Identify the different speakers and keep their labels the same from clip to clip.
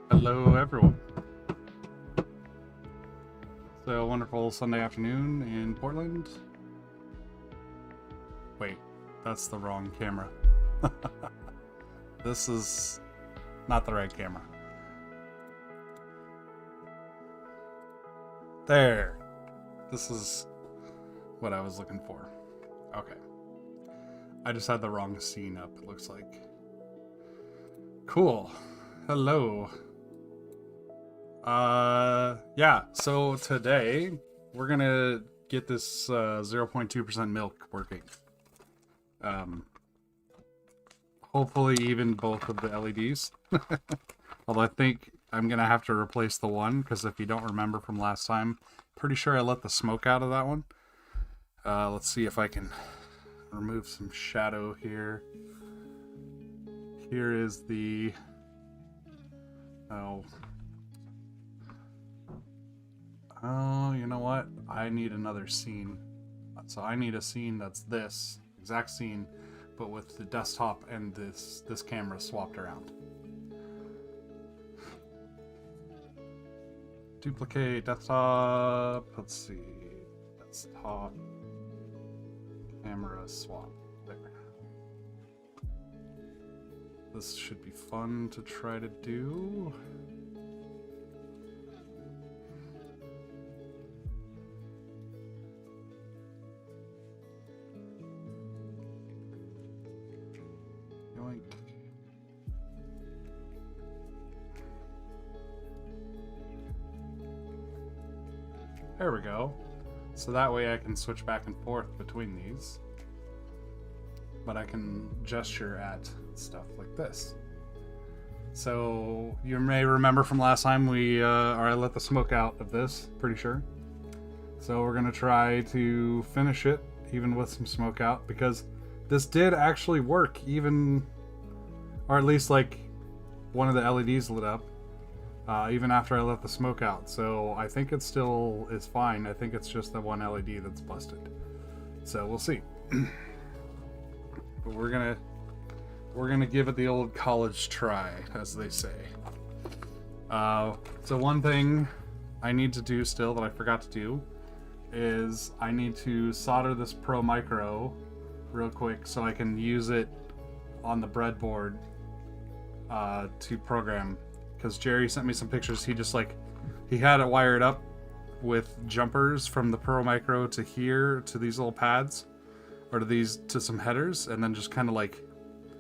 Speaker 1: Hello, everyone. So, wonderful Sunday afternoon in Portland. Wait, that's the wrong camera. This is not the right camera. There. This is what I was looking for. Okay. I just had the wrong scene up, it looks like. Cool. Hello. Yeah, so today we're gonna get this 0.2% milk working. Hopefully even both of the LEDs. Although I think I'm gonna have to replace the one, because if you don't remember from last time, pretty sure I let the smoke out of that one. Let's see if I can remove some shadow here. Here is the... Oh, you know what? I need another scene. So I need a scene that's this exact scene, but with the desktop and this camera swapped around. Duplicate desktop. Let's see. Desktop. Camera swap. There. This should be fun to try to do. Yoink. There we go. So that way I can switch back and forth between these. But I can gesture at stuff like this. So you may remember from last time I let the smoke out of this, pretty sure. So we're gonna try to finish it even with some smoke out, because this did actually work, even, or at least like one of the LEDs lit up even after I let the smoke out. So I think it still is fine. I think it's just the one LED that's busted. So we'll see. But we're gonna give it the old college try, as they say. So one thing I need to do still that I forgot to do is I need to solder this Pro Micro real quick so I can use it on the breadboard to program. Because Jerry sent me some pictures. He had it wired up with jumpers from the Pro Micro to here to these little pads, or to some headers, and then just kind of like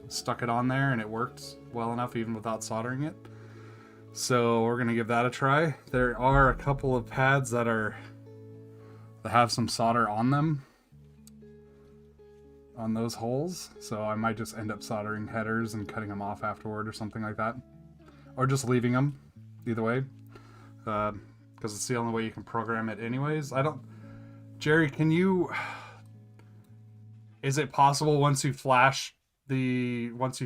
Speaker 1: stuck it on there, and it worked well enough even without soldering it. So we're gonna give that a try. There are a couple of pads that have some solder on them, on those holes, so I might just end up soldering headers and cutting them off afterward or something like that, or just leaving them, either way, because it's the only way you can program it anyways. Jerry, is it possible once you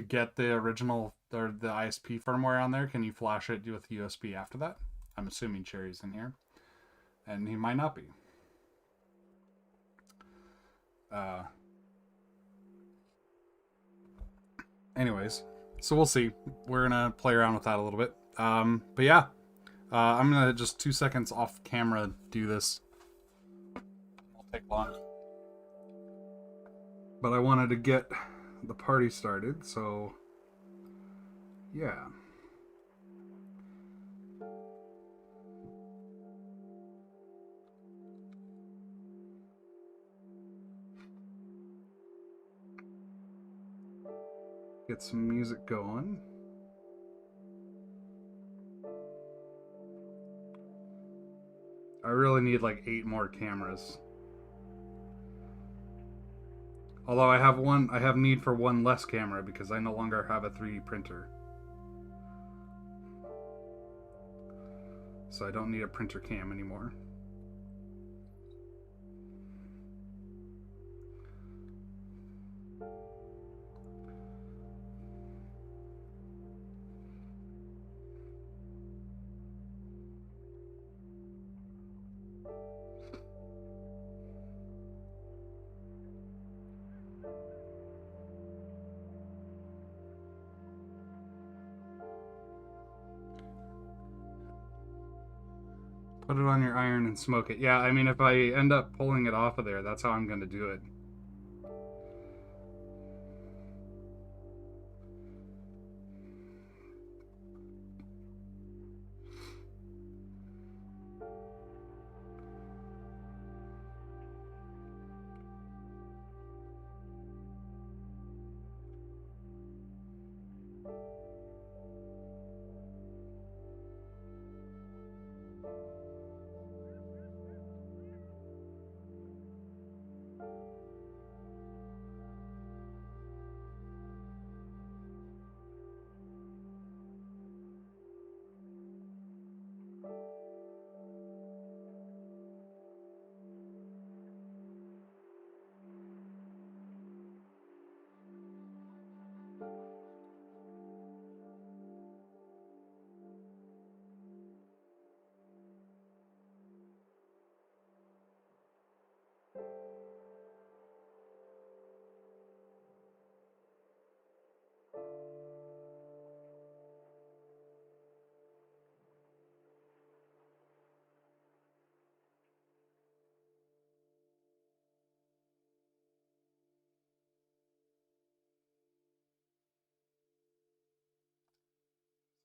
Speaker 1: get the original or the ISP firmware on there, can you flash it with USB after that? I'm assuming Jerry's in here, and he might not be. Anyways, so we'll see. We're gonna play around with that a little bit. But yeah, I'm gonna just 2 seconds off camera do this. Won't take long. But I wanted to get the party started, so yeah. Get some music going. I really need like 8 more cameras. Although I have need for one less camera because I no longer have a 3D printer. So I don't need a printer cam anymore. Put it on your iron and smoke it. Yeah, I mean, if I end up pulling it off of there, that's how I'm going to do it.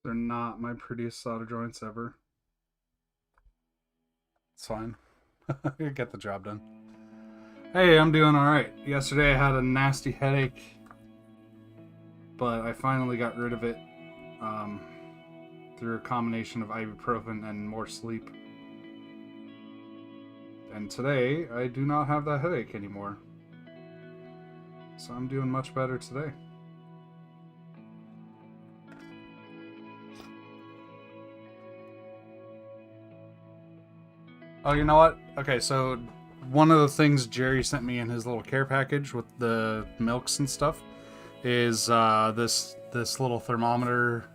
Speaker 1: They're not my prettiest solder joints ever. It's fine. Get the job done. Hey, I'm doing alright. Yesterday I had a nasty headache, but I finally got rid of it through a combination of ibuprofen and more sleep. And today, I do not have that headache anymore. So I'm doing much better today. Oh, you know what? Okay, so one of the things Jerry sent me in his little care package with the milks and stuff is this little thermometer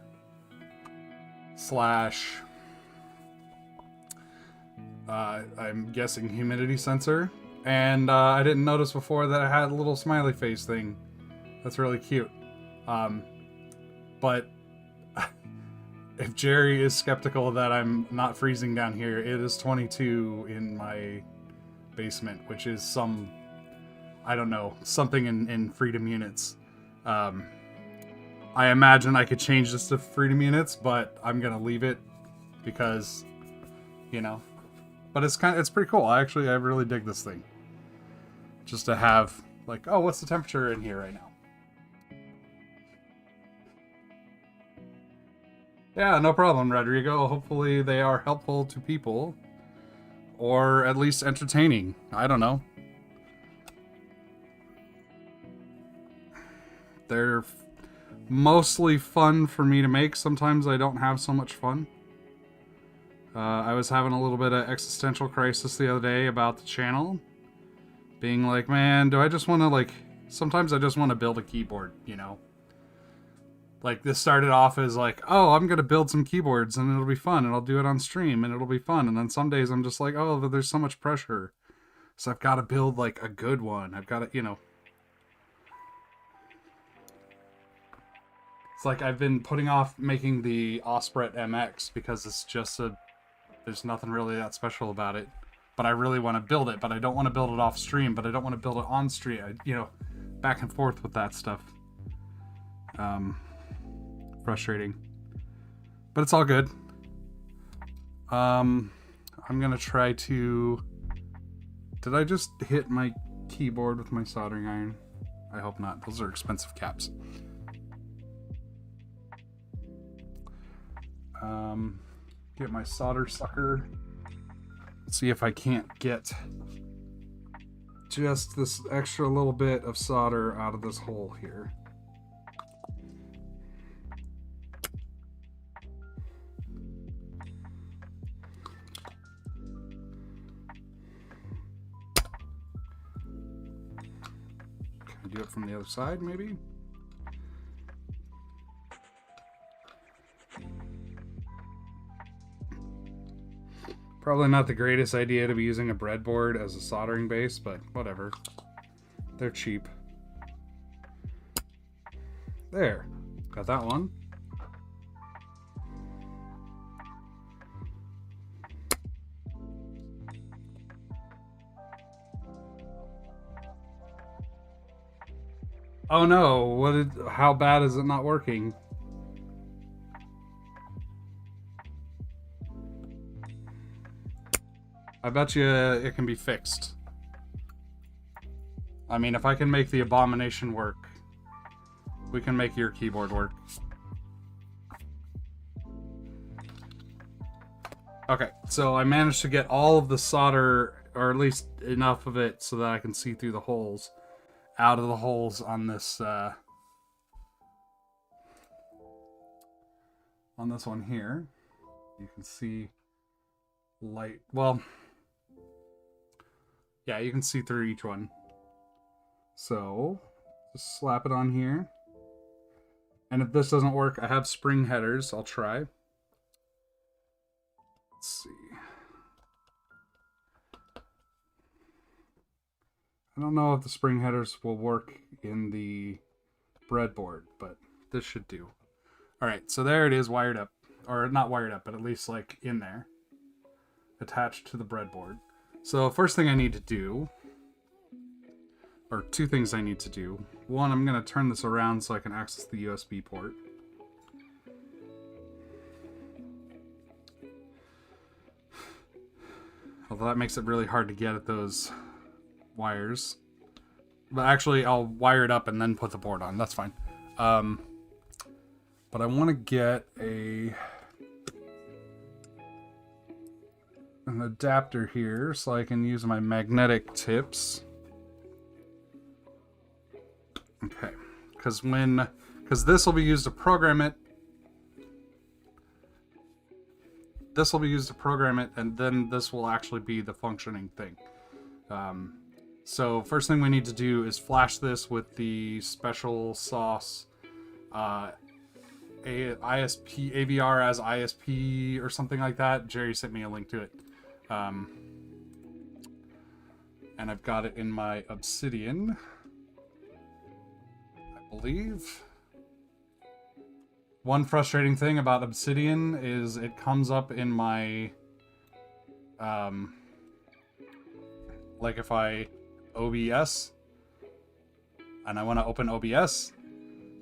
Speaker 1: slash I'm guessing humidity sensor, and I didn't notice before that it had a little smiley face thing. That's really cute. But if Jerry is skeptical that I'm not freezing down here, it is 22 in my basement, which is some, I don't know, something in freedom units. I imagine I could change this to freedom units, but I'm gonna leave it because, you know. But it's pretty cool. I really dig this thing. Just to have, like, oh, what's the temperature in here right now? Yeah, no problem, Rodrigo. Hopefully they are helpful to people. Or at least entertaining. I don't know. They're mostly fun for me to make. Sometimes I don't have so much fun. I was having a little bit of existential crisis the other day about the channel. Being like, man, do I just want to, like... Sometimes I just want to build a keyboard, you know? Like, this started off as like, oh, I'm going to build some keyboards and it'll be fun and I'll do it on stream and it'll be fun. And then some days I'm just like, oh, there's so much pressure. So I've got to build, like, a good one. I've got to, you know... It's like I've been putting off making the Osprey MX because it's just a... There's nothing really that special about it. But I really want to build it, but I don't want to build it off stream, but I don't want to build it on stream. You know, back and forth with that stuff. Frustrating. But it's all good. I'm going to try to... Did I just hit my keyboard with my soldering iron? I hope not. Those are expensive caps. Get my solder sucker. See if I can't get just this extra little bit of solder out of this hole here. Can I do it from the other side, maybe? Probably not the greatest idea to be using a breadboard as a soldering base, but whatever. They're cheap. There. Got that one. Oh no, how bad is it not working? I bet you it can be fixed. I mean, if I can make the abomination work, we can make your keyboard work. Okay, so I managed to get all of the solder, or at least enough of it so that I can see through the holes, out of the holes on this one here. You can see light. Well, yeah, you can see through each one. So just slap it on here. And if this doesn't work, I have spring headers. I'll try. Let's see. I don't know if the spring headers will work in the breadboard, but this should do. All right, so there it is, wired up. Or not wired up, but at least like in there. Attached to the breadboard. So first thing I need to do, or two things I need to do. One, I'm going to turn this around so I can access the USB port. Although that makes it really hard to get at those wires. But actually, I'll wire it up and then put the board on. That's fine. But I want to get an adapter here so I can use my magnetic tips. Okay, because this will be used to program it. This will be used to program it, and then this will actually be the functioning thing. So first thing we need to do is flash this with the special sauce ISP, AVR as ISP or something like that. Jerry sent me a link to it. And I've got it in my Obsidian, I believe. One frustrating thing about Obsidian is it comes up in my, like if I OBS and I want to open OBS,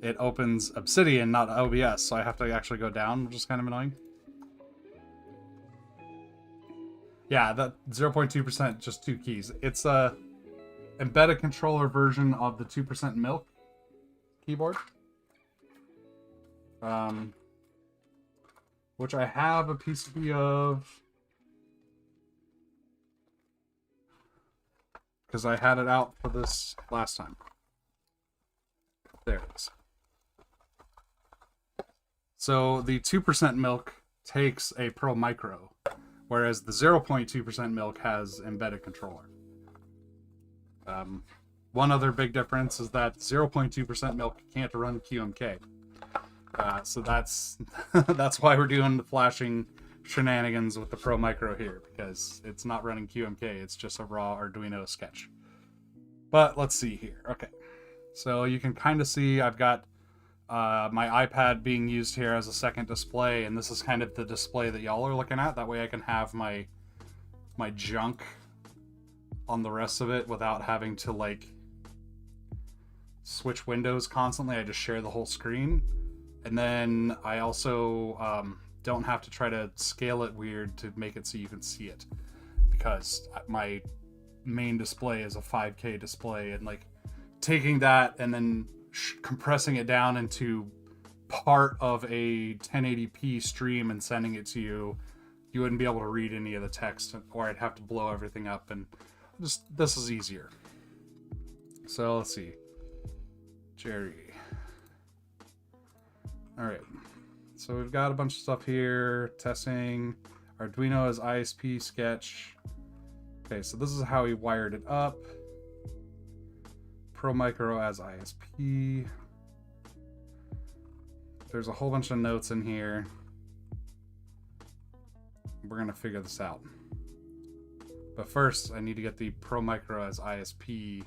Speaker 1: it opens Obsidian, not OBS, so I have to actually go down, which is kind of annoying. Yeah, that 0.2%, just two keys. It's a embedded controller version of the 2% milk keyboard. Which I have a PCB of, because I had it out for this last time. There it is. So the 2% milk takes a Pro Micro, whereas the 0.2% milk has embedded controller. One other big difference is that 0.2% milk can't run QMK. So that's that's why we're doing the flashing shenanigans with the Pro Micro here, because it's not running QMK, it's just a raw Arduino sketch. But let's see here. Okay, so you can kind of see I've got my iPad being used here as a second display, and this is kind of the display that y'all are looking at. That way I can have my junk on the rest of it without having to like switch windows constantly. I just share the whole screen. And then I also don't have to try to scale it weird to make it so you can see it, because my main display is a 5K display, and like taking that and then compressing it down into part of a 1080p stream and sending it to you, you wouldn't be able to read any of the text, or I'd have to blow everything up, and just this is easier. So let's see. Jerry. Alright, so we've got a bunch of stuff here. Testing. Arduino as ISP sketch. Okay, so this is how we wired it up. Pro Micro as ISP. There's a whole bunch of notes in here. We're going to figure this out. But first, I need to get the Pro Micro as ISP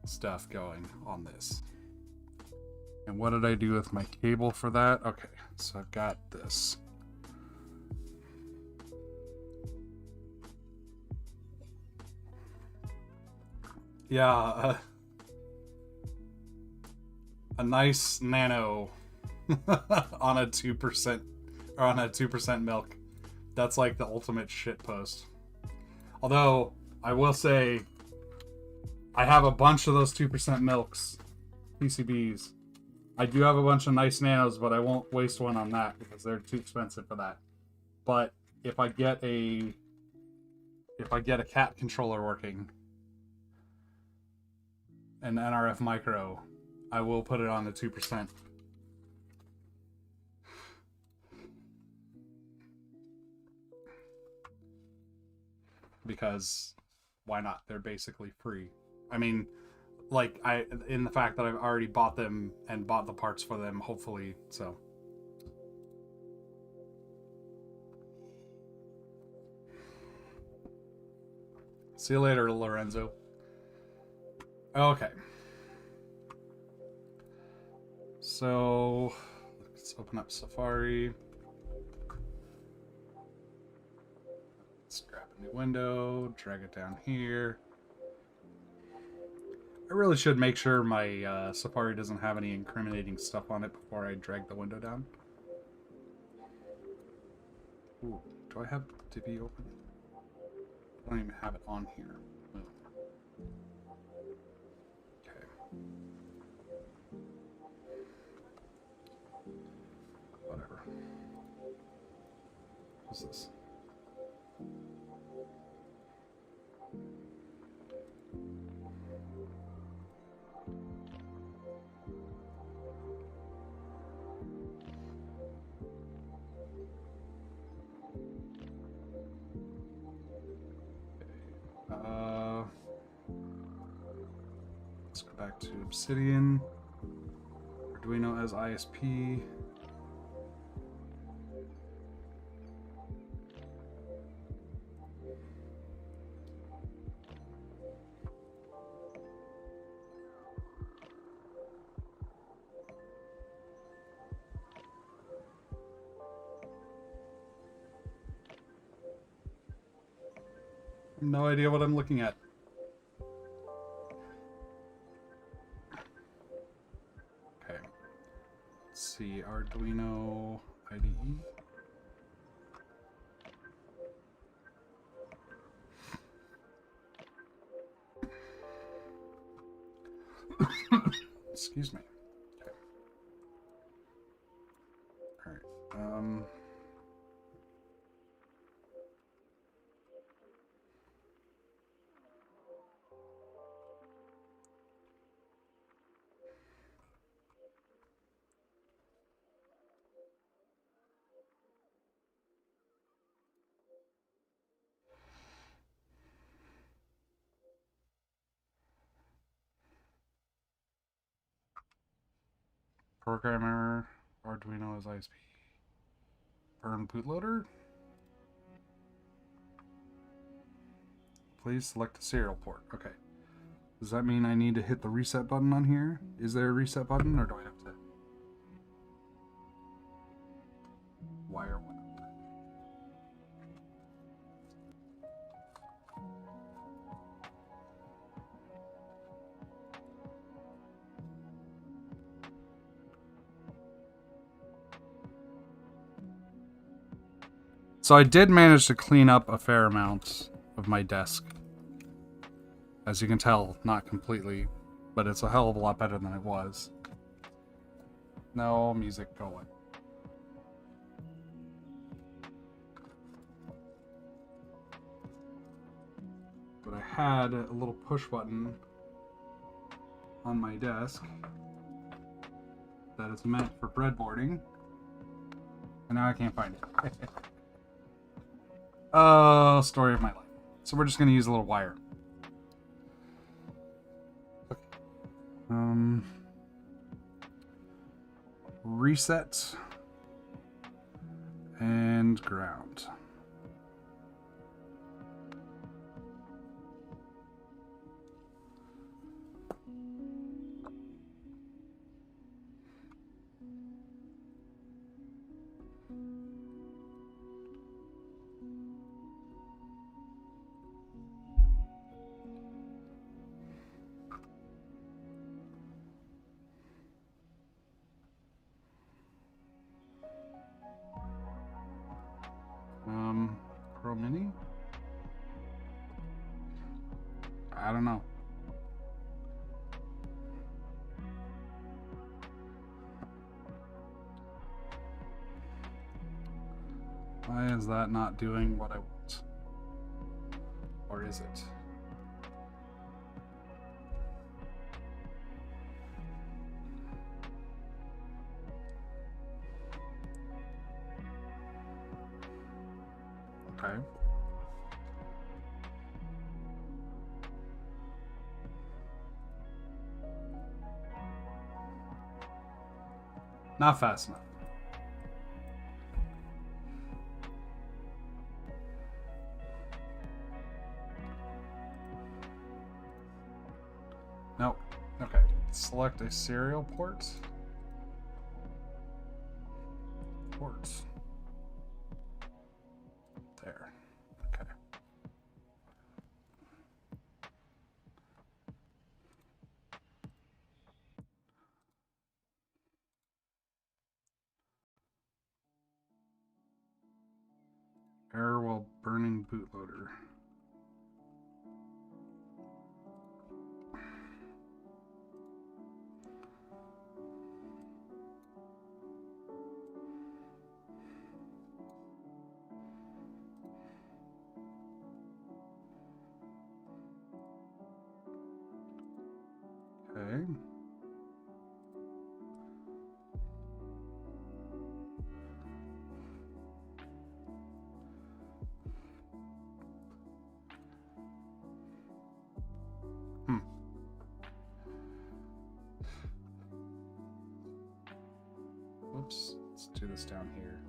Speaker 1: stuff going on this. And what did I do with my cable for that? Okay, so I've got this. Yeah, a nice nano on a 2% or on a 2% milk. That's like the ultimate shit post. Although I will say I have a bunch of those 2% milks, PCBs. I do have a bunch of nice nanos, but I won't waste one on that because they're too expensive for that. But if I get a cat controller working, an NRF micro, I will put it on the 2%. Because why not? They're basically free. I mean, like, in the fact that I've already bought them and bought the parts for them, hopefully, so. See you later, Lorenzo. Okay. So, let's open up Safari. Let's grab a new window, drag it down here. I really should make sure my Safari doesn't have any incriminating stuff on it before I drag the window down. Ooh, do I have Divi open? I don't even have it on here. Okay. Whatever. What's this? Let's go back to Obsidian. Arduino as ISP. No idea what I'm looking at. Okay. Let's see, Arduino IDE. Excuse me. Okay. All right. Programmer, Arduino as ISP. Burn bootloader. Please select a serial port. Okay. Does that mean I need to hit the reset button on here? Is there a reset button, or do I have to wire one up? So I did manage to clean up a fair amount of my desk. As you can tell, not completely, but it's a hell of a lot better than it was. No music, go away. But I had a little push button on my desk that is meant for breadboarding, and now I can't find it. Oh, story of my life. So we're just going to use a little wire. Reset and ground. Why is that not doing what I want? Or is it? Okay. Not fast enough. Nope. Okay. Select a serial port. Ports. There. Okay. Error while burning bootloader. Okay. Whoops. Let's do this down here.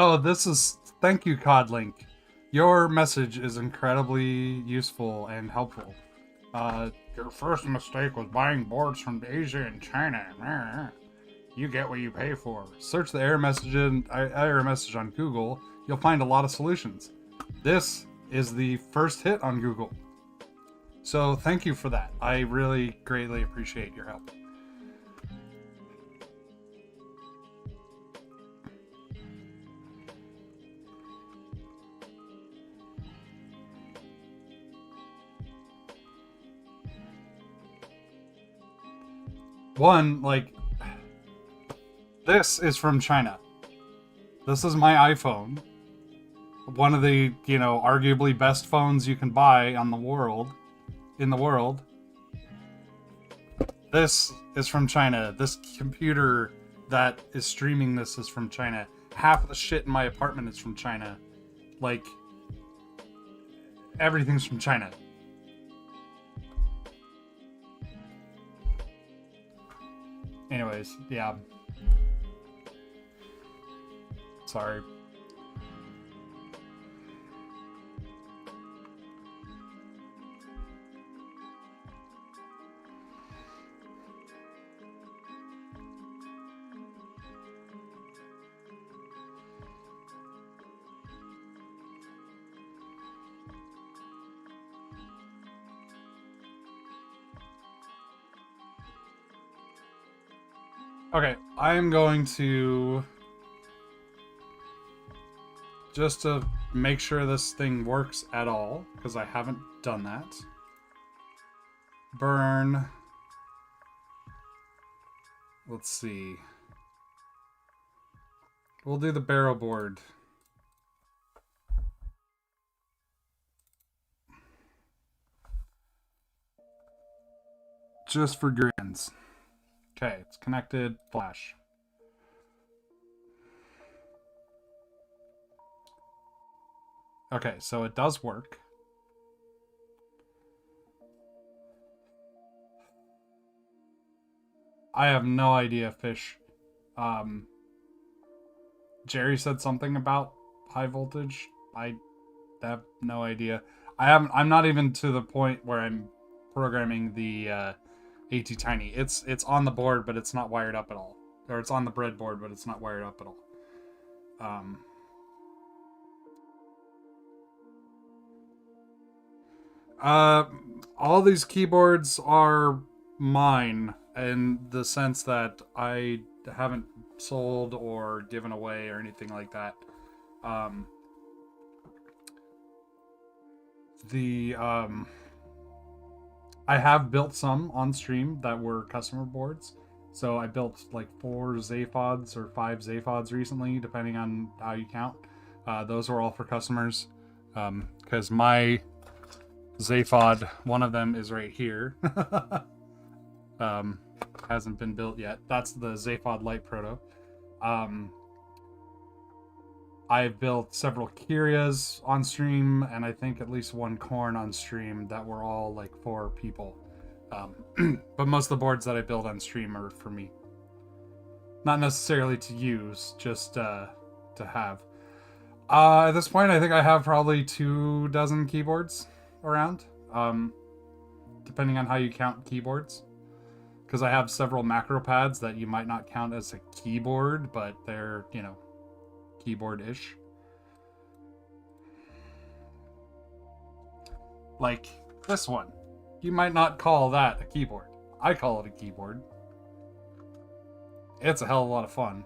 Speaker 1: Oh, thank you, Codlink. Your message is incredibly useful and helpful. Your first mistake was buying boards from Asia and China. You get what you pay for. Search the error message on Google. You'll find a lot of solutions. This is the first hit on Google. So thank you for that. I really greatly appreciate your help. One, like, this is from China. This is my iPhone. one of the, you know, arguably best phones you can buy on the world, in the world. This is from China. This computer that is streaming this is from China. Half of the shit in my apartment is from China. Like, everything's from China. Anyways, yeah. Sorry. Okay, I'm going to, just to make sure this thing works at all, because I haven't done that. Burn. Let's see. We'll do the barrel board. Just for grins. Okay, it's connected. Flash. Okay, so it does work. I have no idea, Fish. Jerry said something about high voltage. I have no idea. I'm not even to the point where I'm programming the AT Tiny. It's on the board, but it's not wired up at all. Or it's on the breadboard, but it's not wired up at all. All these keyboards are mine in the sense that I haven't sold or given away or anything like that. I have built some on stream that were customer boards. So I built like 4 Zaphods or 5 Zaphods recently, depending on how you count. Those were all for customers. Because my Zaphod, one of them is right here. Hasn't been built yet. That's the Zaphod Light Proto. I've built several Kyrias on stream, and I think at least 1 Corn on stream that were all like for people. But most of the boards that I build on stream are for me. Not necessarily to use, just to have. At this point, I think I have probably 24 keyboards around, depending on how you count keyboards. Because I have several macropads that you might not count as a keyboard, but they're, you know, keyboard-ish. Like this one. You might not call that a keyboard. I call it a keyboard. It's a hell of a lot of fun.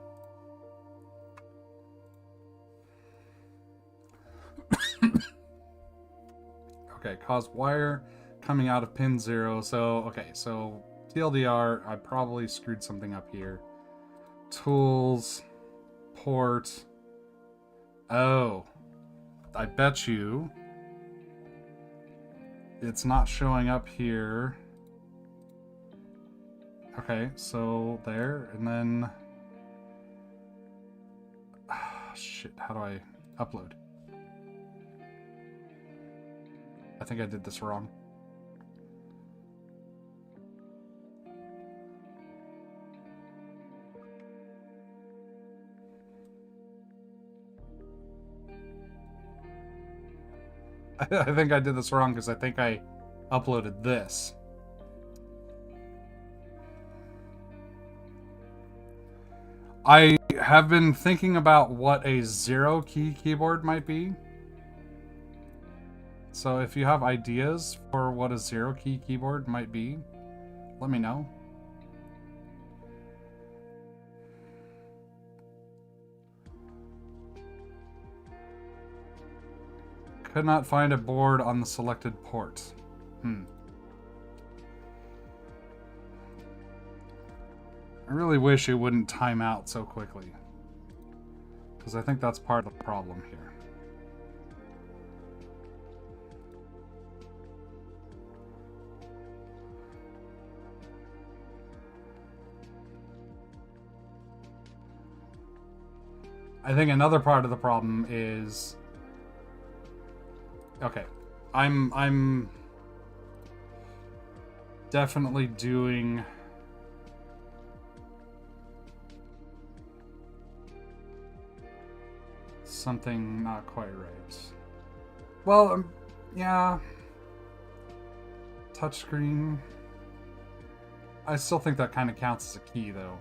Speaker 1: Okay, cause wire coming out of pin 0. So, okay, so TLDR, I probably screwed something up here. Tools, port. Oh, I bet you it's not showing up here. Okay, so there, and then... shit, how do I upload? I think I did this wrong. I think I did this wrong because I think I uploaded this. I have been thinking about what a 0-key keyboard might be. So if you have ideas for what a 0-key keyboard might be, let me know. Could not find a board on the selected port. I really wish it wouldn't time out so quickly. Because I think that's part of the problem here. I think another part of the problem is... Okay. I'm definitely doing... something not quite right. Well, yeah. Touchscreen. I still think that kind of counts as a key, though.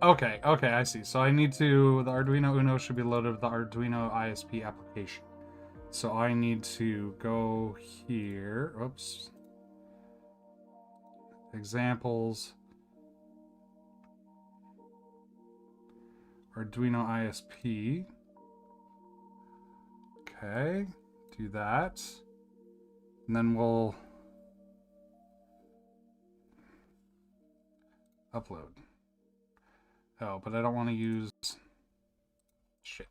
Speaker 1: Okay, I see. So I need to... The Arduino Uno should be loaded with the Arduino ISP application. So I need to go here. Oops. Examples. Arduino ISP. Okay. Do that. And then we'll upload. Oh, but I don't want to use... Shit.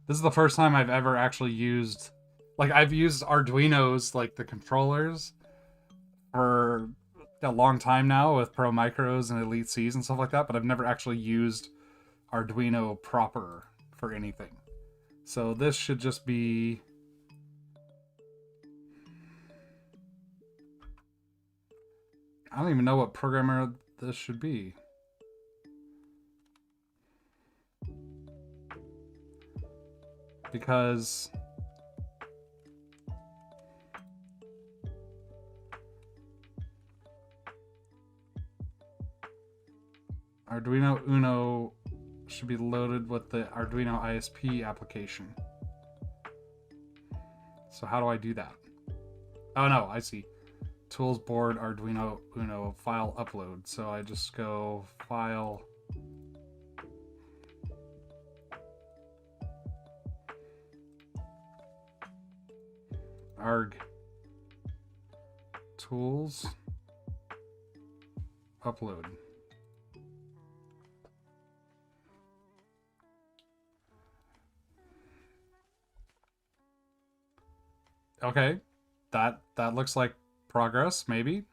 Speaker 1: This is the first time I've ever actually used... Like, I've used Arduinos, like the controllers, for a long time now with Pro Micros and Elite Cs and stuff like that, but I've never actually used Arduino proper for anything. So this should just be... I don't even know what programmer this should be. Because... Arduino Uno should be loaded with the Arduino ISP application. So how do I do that? Oh no, I see. Tools, board, Arduino Uno, file upload. So I just go file. Arg. Tools. Upload. Okay. That looks like progress, maybe.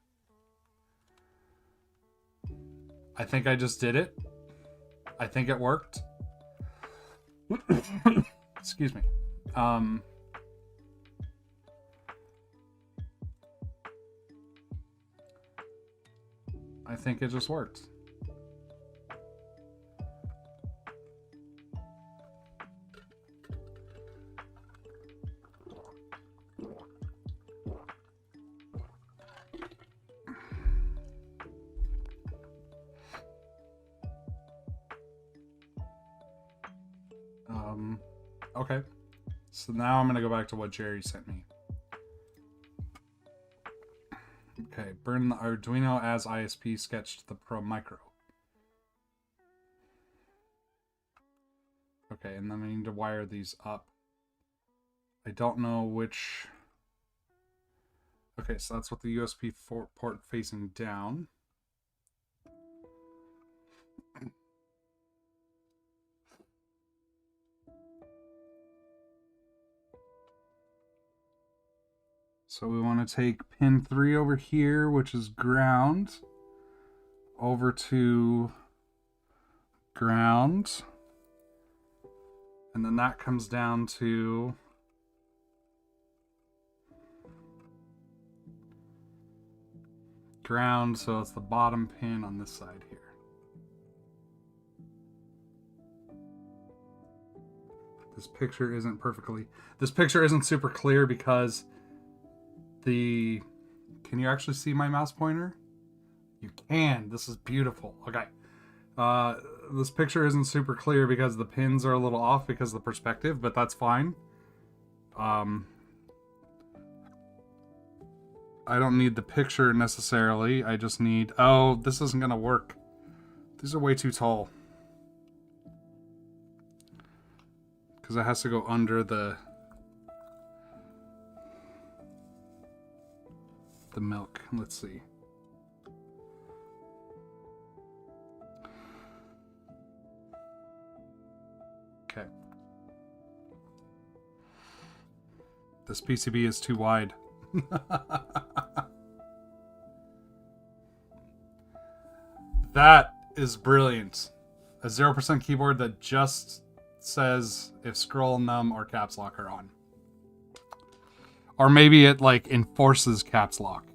Speaker 1: I think I just did it. I think it worked. Excuse me. I think it just worked. Okay. So now I'm going to go back to what Jerry sent me. Okay, burn the Arduino as ISP sketch to the Pro Micro. Okay, and then I need to wire these up. I don't know which... Okay, so that's with the USB port facing down. So we want to take pin 3 over here, which is ground, over to ground. And then that comes down to ground, so it's the bottom pin on this side here. This picture isn't super clear because can you actually see my mouse pointer? You can. This is beautiful. Okay. This picture isn't super clear because the pins are a little off because of the perspective, but that's fine. I don't need the picture necessarily. I just need... Oh, this isn't going to work. These are way too tall. Because it has to go under the... the milk. Let's see. Okay. This PCB is too wide. That is brilliant. A 0% keyboard that just says if scroll, num, or caps lock are on. Or maybe it like enforces caps lock.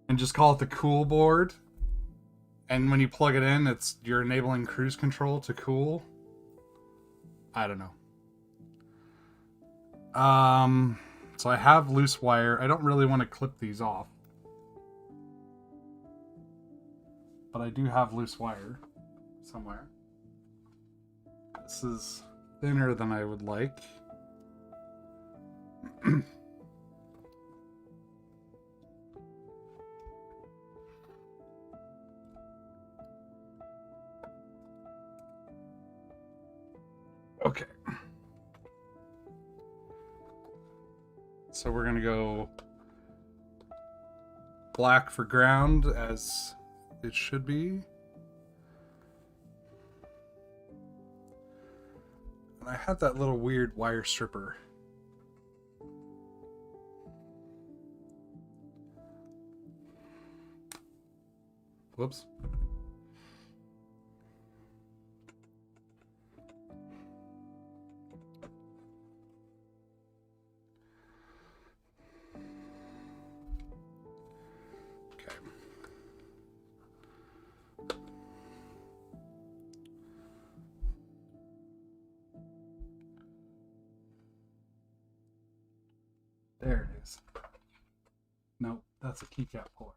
Speaker 1: And just call it the cool board. And when you plug it in, you're enabling cruise control to cool. I don't know. So I have loose wire. I don't really want to clip these off. But I do have loose wire somewhere. This is thinner than I would like. Okay. So we're going to go black for ground as it should be. And I had that little weird wire stripper. Whoops. There it is. Nope, that's a keycap puller.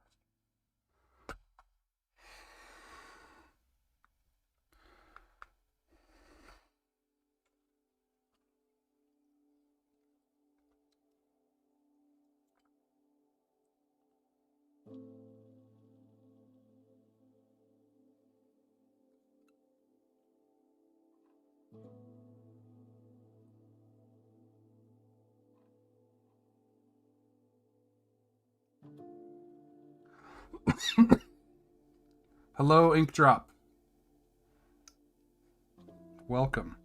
Speaker 1: Hello, Ink Drop. Welcome.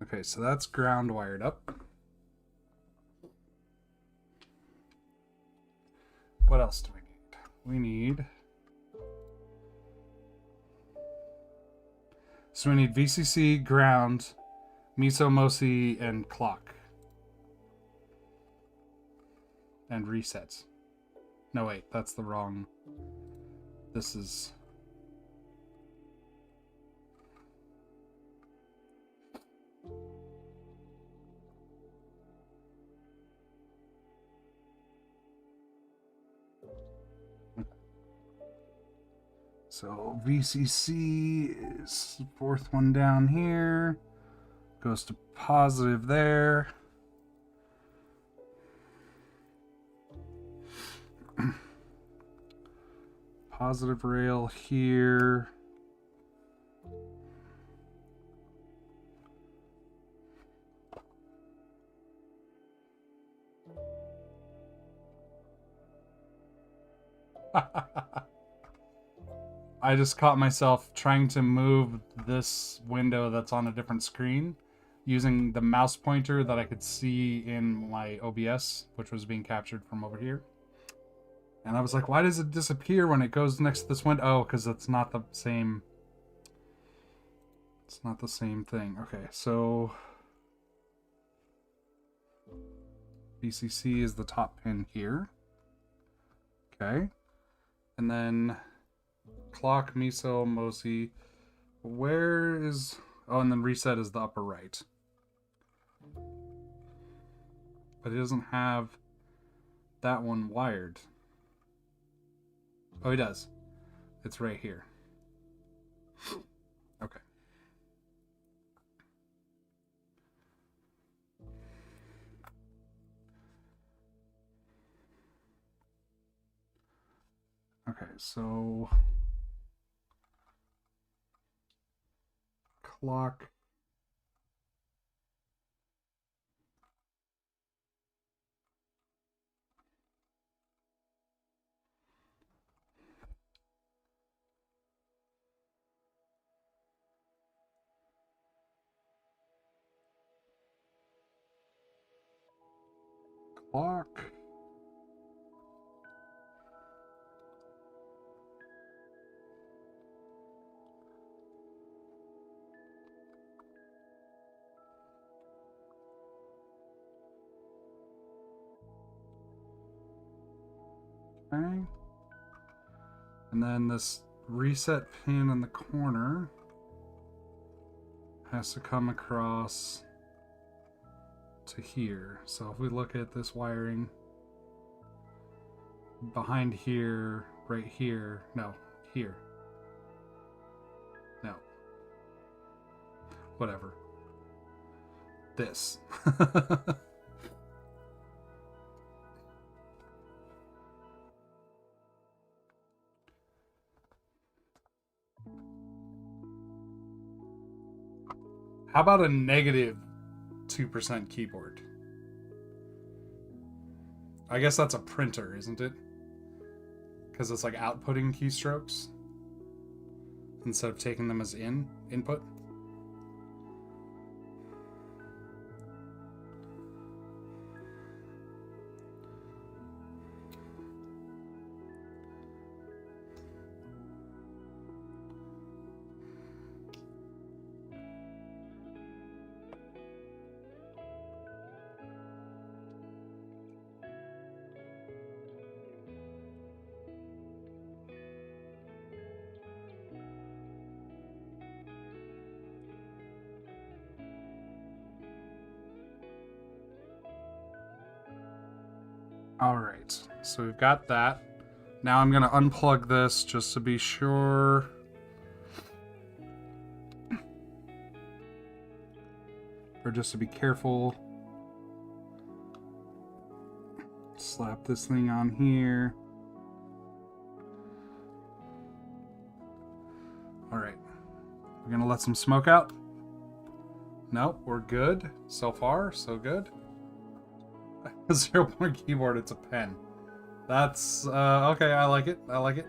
Speaker 1: Okay, so that's ground wired up. What else do we need? We need... So we need VCC, ground, miso, mosi, and clock. And resets. No, wait, that's the wrong... This is... So VCC is the fourth one down here. Goes to positive there. Positive rail here. I just caught myself trying to move this window that's on a different screen using the mouse pointer that I could see in my OBS, which was being captured from over here. And I was like, why does it disappear when it goes next to this window? Oh, because it's not the same. It's not the same thing. Okay, so BCC is the top pin here. Okay. And then clock, miso, mosi. Where is... Oh, and then reset is the upper right. But it doesn't have that one wired. Oh, he does. It's right here. Okay. Okay, so... Clock... Clock... Okay. And then this reset pin in the corner has to come across to here. So if we look at this wiring behind here, right here, no, here. No. Whatever. This. How about a negative 2% keyboard? I guess that's a printer, isn't it? Because it's like outputting keystrokes instead of taking them as input. All right, so we've got that. Now I'm gonna unplug this just to be sure. Or just to be careful. Slap this thing on here. All right, we're gonna let some smoke out. Nope, we're good. So far, so good. 0-point keyboard, it's a pen. That's, okay, I like it. I like it.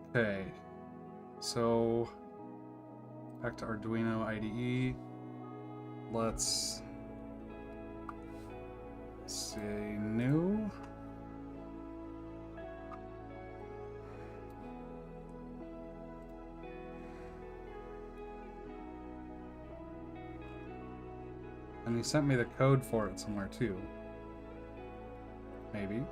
Speaker 1: Okay. So, back to Arduino IDE. Let's say new. And he sent me the code for it somewhere too. Maybe.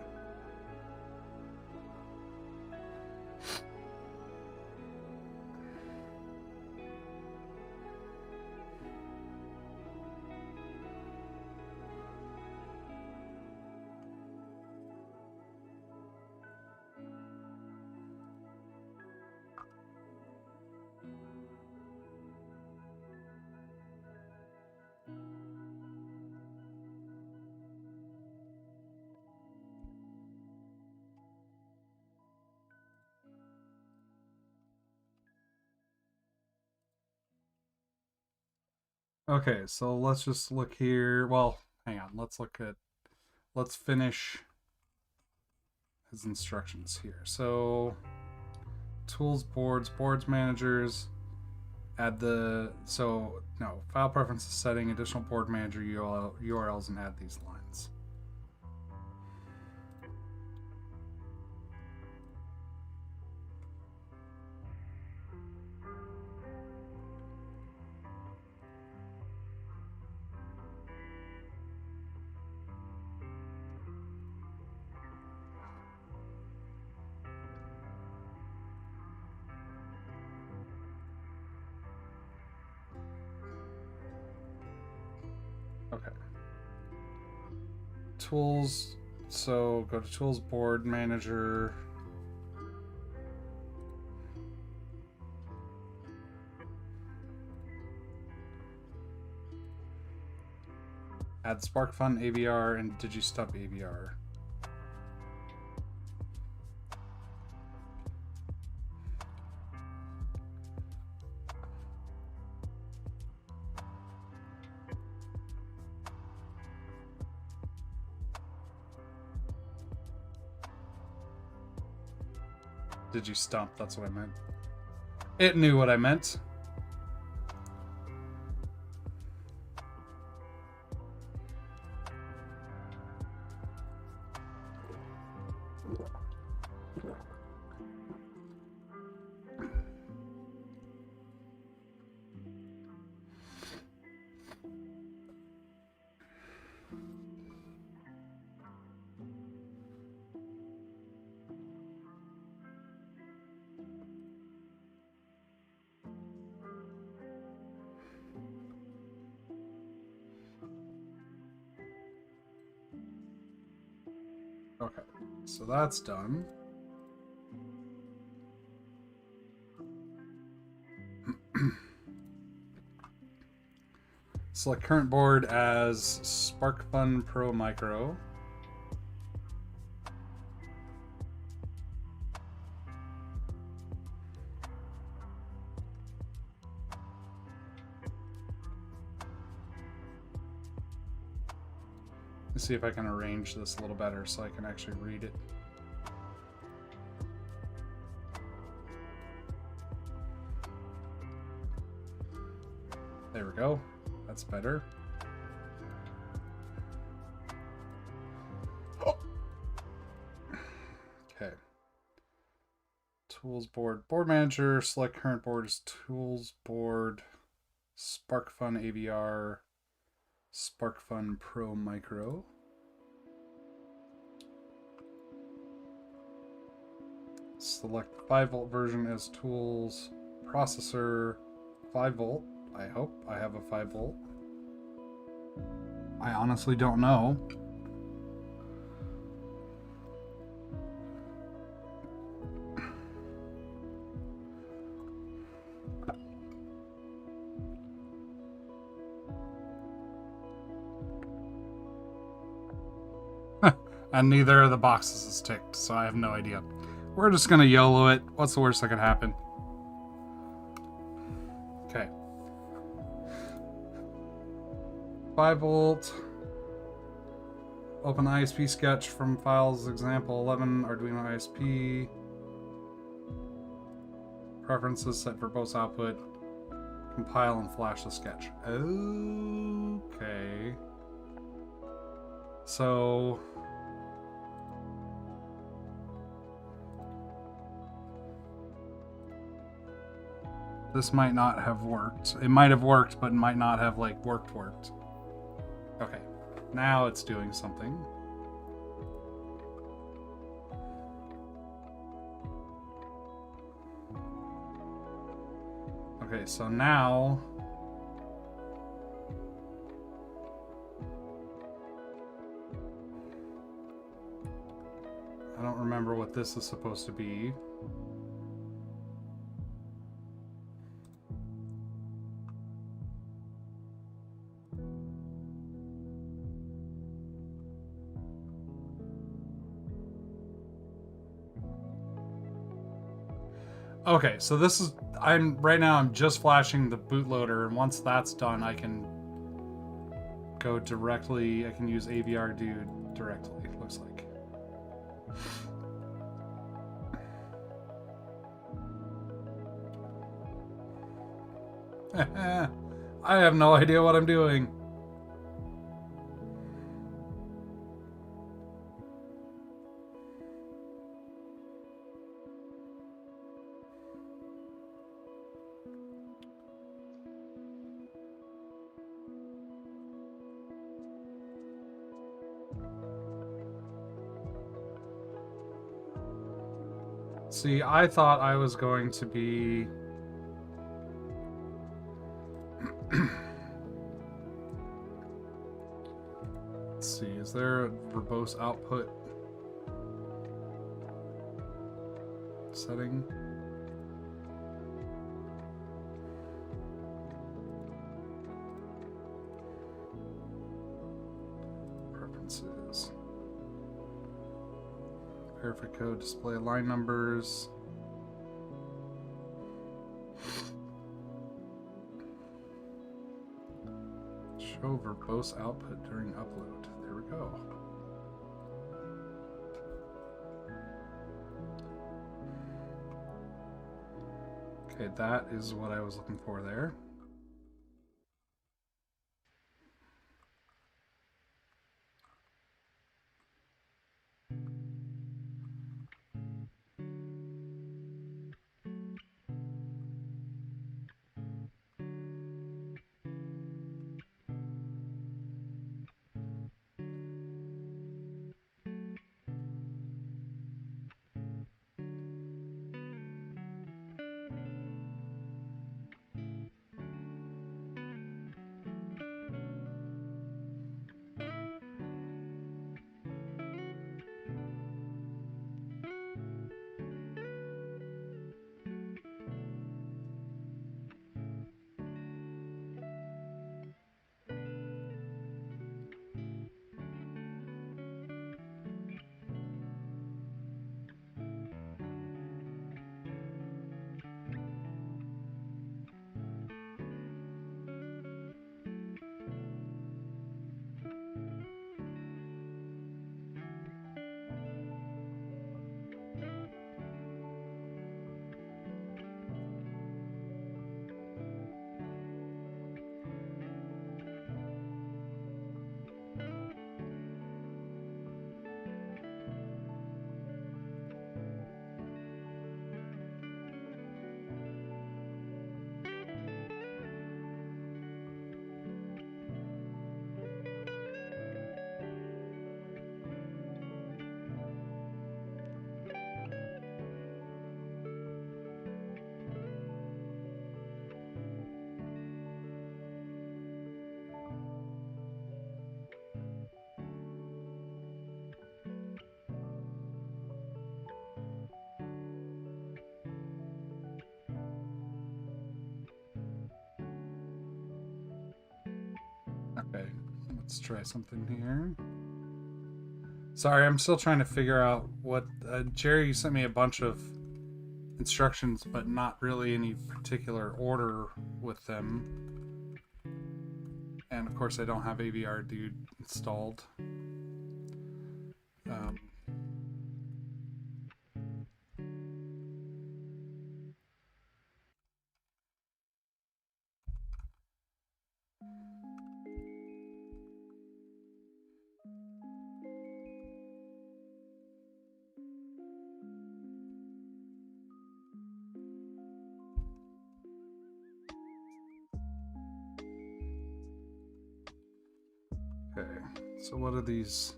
Speaker 1: Okay, so let's just look here. Well, hang on. Let's finish his instructions here. So, tools, boards, managers, add the, file preferences setting, additional board manager URLs, and add these lines. tools. So go to tools, board manager. Add SparkFun AVR and DigiStump AVR. DigiStump, that's what I meant. It knew what I meant. Okay, so that's done. Select current board as SparkFun Pro Micro. Let's see if I can arrange this a little better so I can actually read it. There we go. That's better. Okay. Tools board. Board manager. Select current board as tools board. SparkFun AVR. SparkFun Pro Micro. Select 5-volt version as tools. Processor 5-volt. I hope I have a 5-volt. I honestly don't know. And neither of the boxes is ticked, so I have no idea. We're just gonna YOLO it. What's the worst that could happen? Okay. 5-volt. Open the ISP sketch from files example 11 Arduino ISP. Preferences set for both output. Compile and flash the sketch. Okay. So this might not have worked. It might have worked, but it might not have like worked. Okay, now it's doing something. Okay, so now I don't remember what this is supposed to be. Okay, so this is, right now I'm just flashing the bootloader, and once that's done, I can go directly, I can use AVR Dude directly, it looks like. I have no idea what I'm doing. See, I thought I was going to be... Let's see, is there a verbose output setting? Preferences. Verify code, display line numbers. Show verbose output during upload. There we go. Okay, that is what I was looking for there. Okay, let's try something here. Sorry, I'm still trying to figure out what... Jerry sent me a bunch of instructions, but not really any particular order with them. And of course I don't have AVR Dude installed. Okay, so what are these?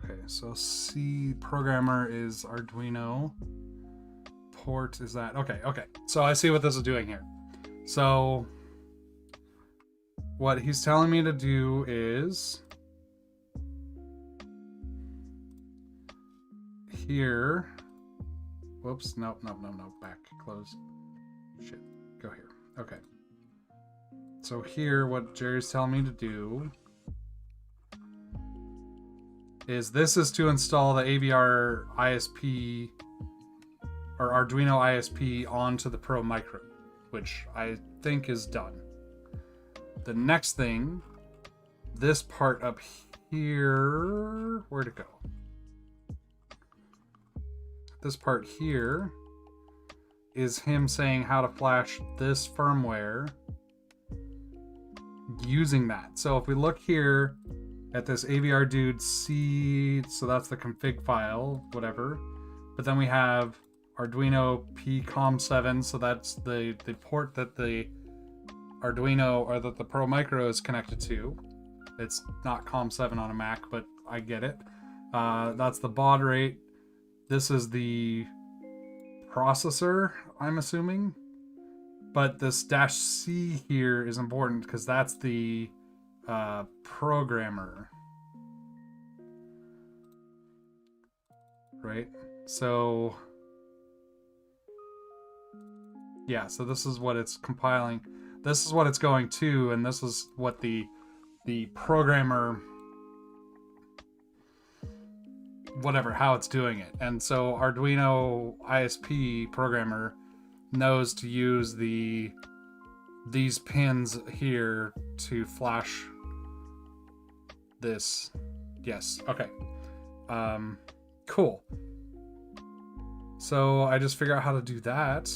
Speaker 1: Okay, so C programmer is Arduino. Port is that. Okay. So I see what this is doing here. So what he's telling me to do is here. Whoops, nope, back, close. Shit, go here. Okay. So here, what Jerry's telling me to do is this is to install the AVR ISP or Arduino ISP onto the Pro Micro, which I think is done. The next thing, this part up here, where'd it go? This part here is him saying how to flash this firmware using that. So if we look here at this AVR Dude C, so that's the config file, whatever. But then we have Arduino PCOM7, so that's the port that the Arduino or that the Pro Micro is connected to. It's not COM7 on a Mac, but I get it. That's the baud rate. This is the processor, I'm assuming. But this -C here is important because that's the programmer. right? So yeah, so this is what it's compiling. This is what it's going to, and this is what the programmer, whatever, how it's doing it. And so Arduino ISP programmer knows to use these pins here to flash this. Yes, okay. Cool. So I just figure out how to do that.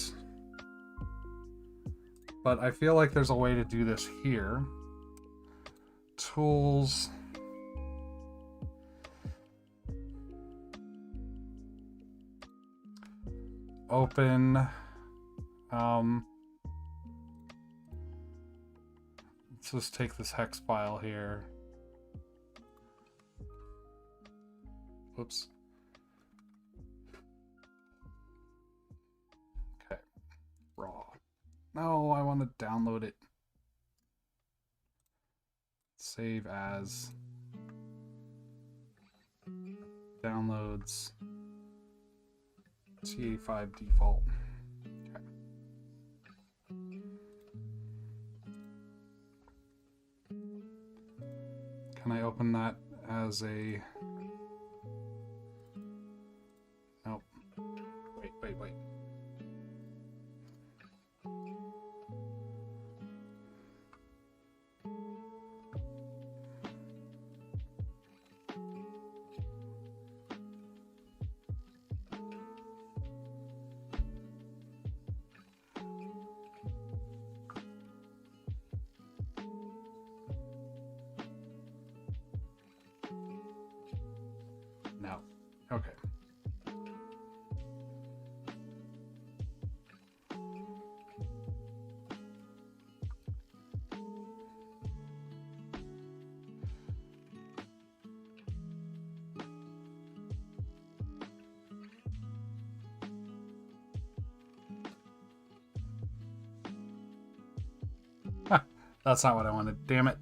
Speaker 1: But I feel like there's a way to do this here. Tools. Open. Let's just take this hex file here. Whoops. Okay. Raw. No, I want to download it. Save as. Downloads. TA5 default. Okay. Can I open that as a... Nope. Wait. No. Okay. That's not what I wanted. Damn it.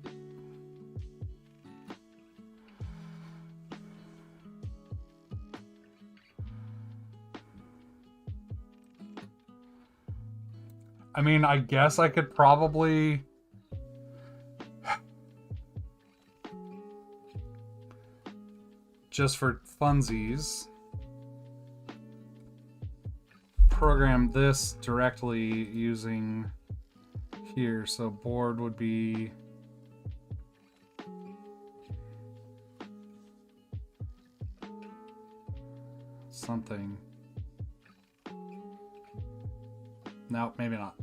Speaker 1: I mean, I guess I could probably... just for funsies, program this directly using here. So board would be something. No, maybe not.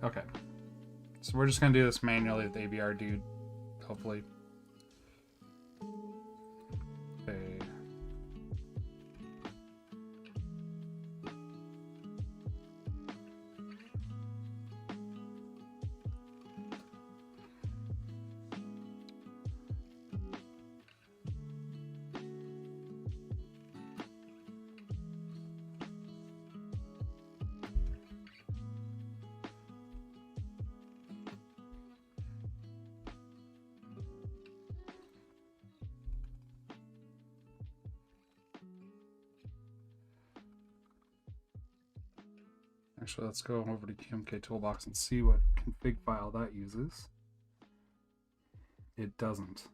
Speaker 1: Okay. So we're just going to do this manually with ABR dude, hopefully. Okay. Actually, let's go over to QMK Toolbox and see what config file that uses. It doesn't.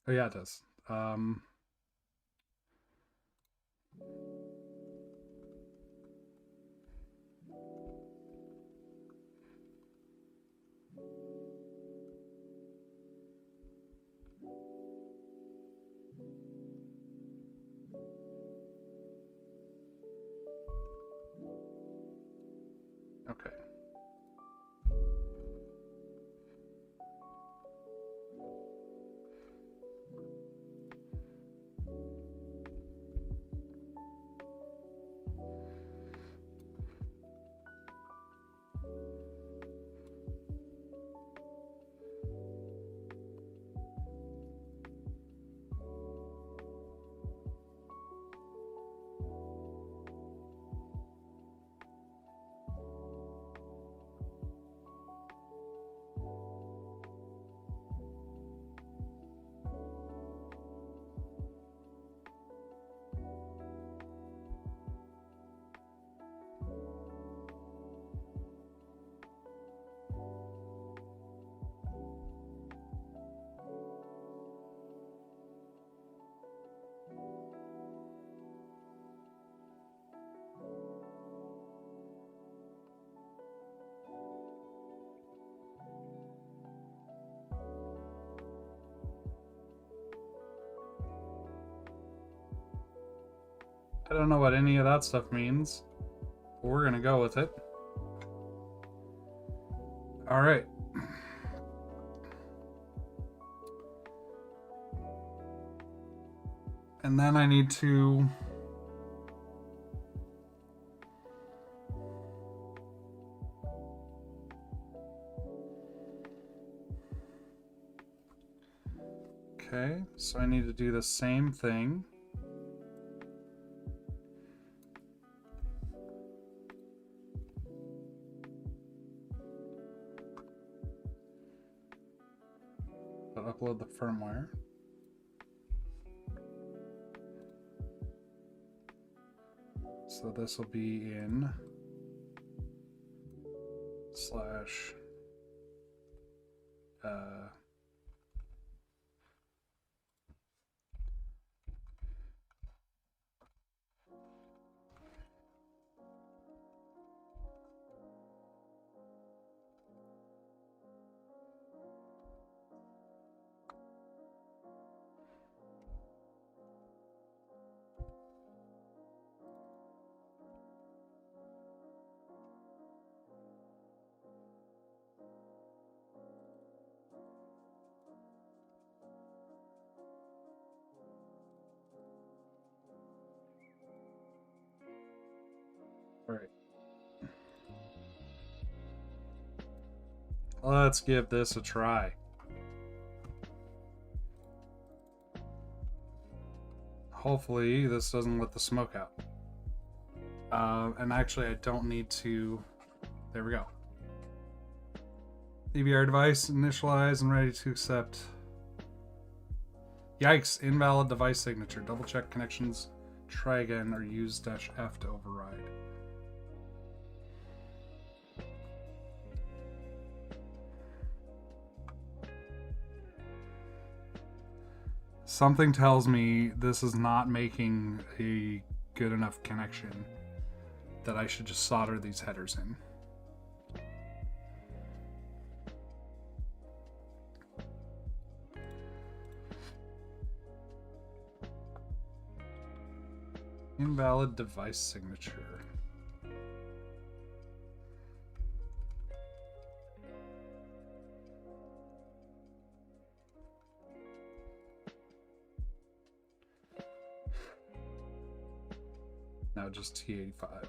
Speaker 1: Oh yeah, it does. Okay. I don't know what any of that stuff means, but we're gonna go with it. All right. And then I need to okay, so I need to do the same thing. But upload the firmware. So this will be in slash all right. Let's give this a try. Hopefully this doesn't let the smoke out. And actually I don't need to, there we go. DVR device initialized and ready to accept. Yikes, invalid device signature. Double check connections, try again, or use -F to override. Something tells me this is not making a good enough connection that I should just solder these headers in. Invalid device signature. Now just T85.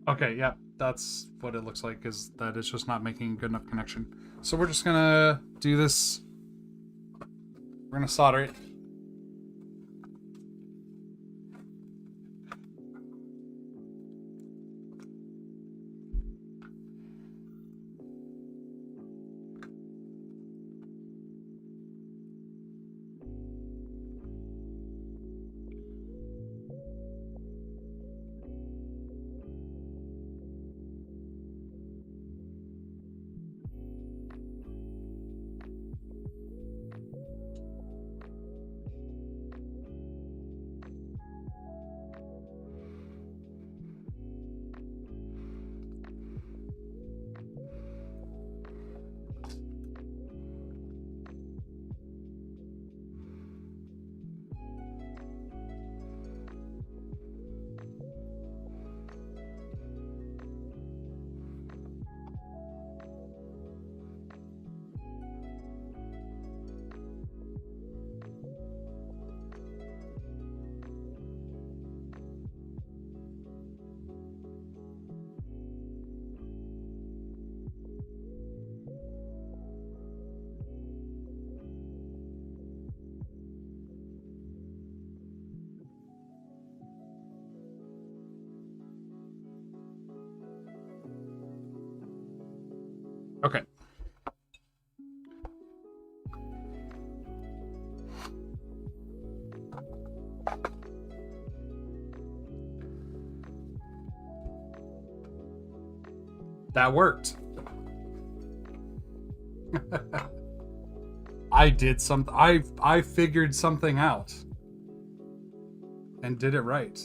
Speaker 1: Okay, yeah, that's what it looks like, is that it's just not making a good enough connection. So we're just gonna do this. We're gonna solder it. Okay. That worked. I did something. I figured something out and did it right.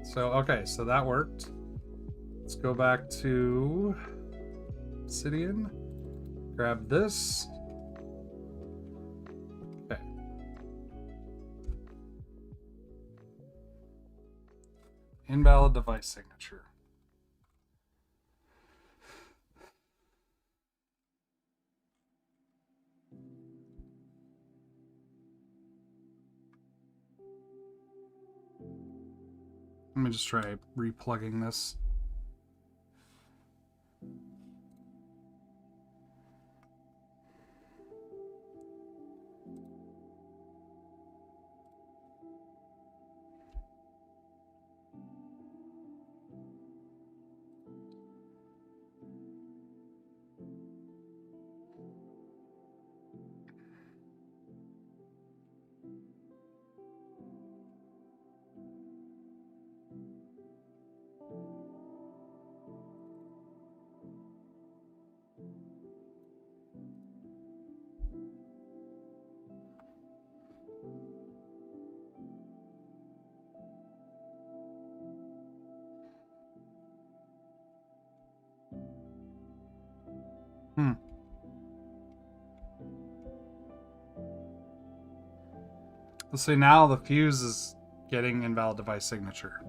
Speaker 1: So okay, so that worked. Let's go back to Obsidian. Grab this. Okay. Invalid device signature. Let me just try replugging this. Let's see, now the fuse is getting invalid device signature.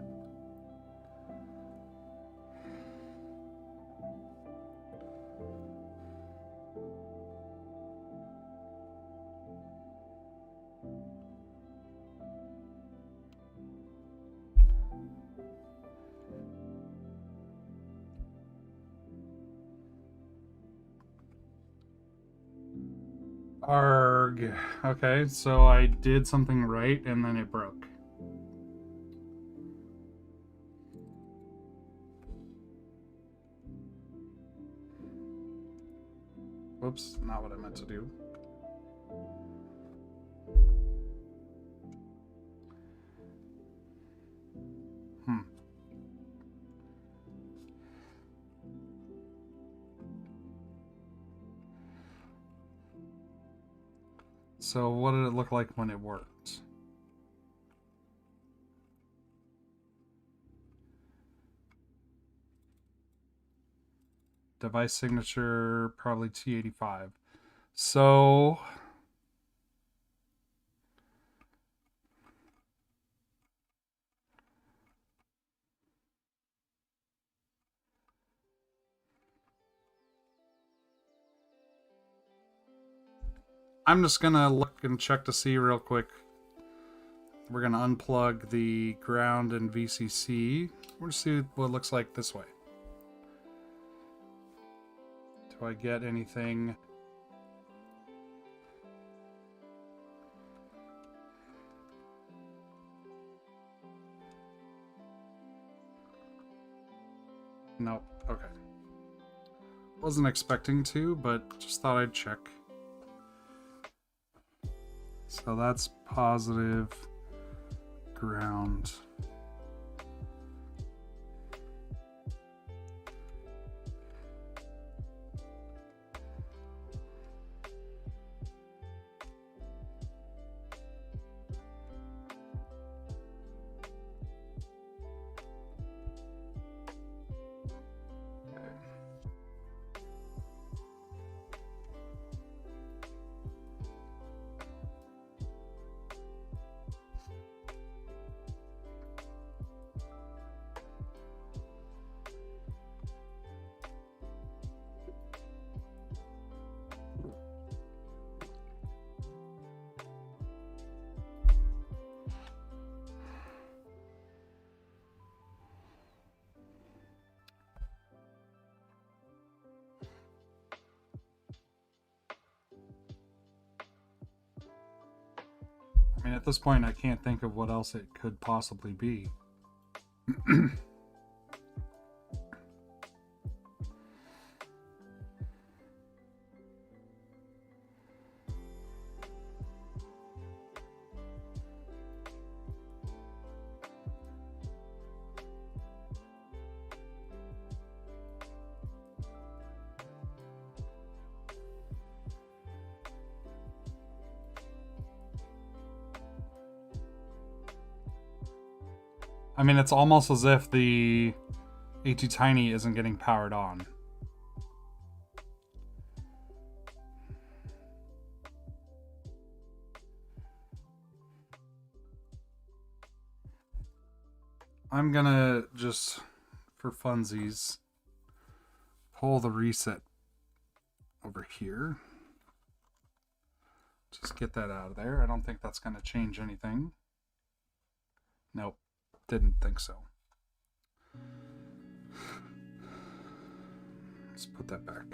Speaker 1: Arg. Okay, so I did something right and then it broke. Whoops, not what I meant to do. So what did it look like when it worked? Device signature, probably T85. So I'm just gonna look and check to see real quick. We're gonna unplug the ground and VCC. We'll see what it looks like this way. Do I get anything? Nope. Okay. Wasn't expecting to, but just thought I'd check. So that's positive ground. I mean, at this point, I can't think of what else it could possibly be. I mean, it's almost as if the AT Tiny isn't getting powered on. I'm gonna just, for funsies, pull the reset over here. Just get that out of there. I don't think that's gonna change anything. Nope, didn't think so. Let's put that back.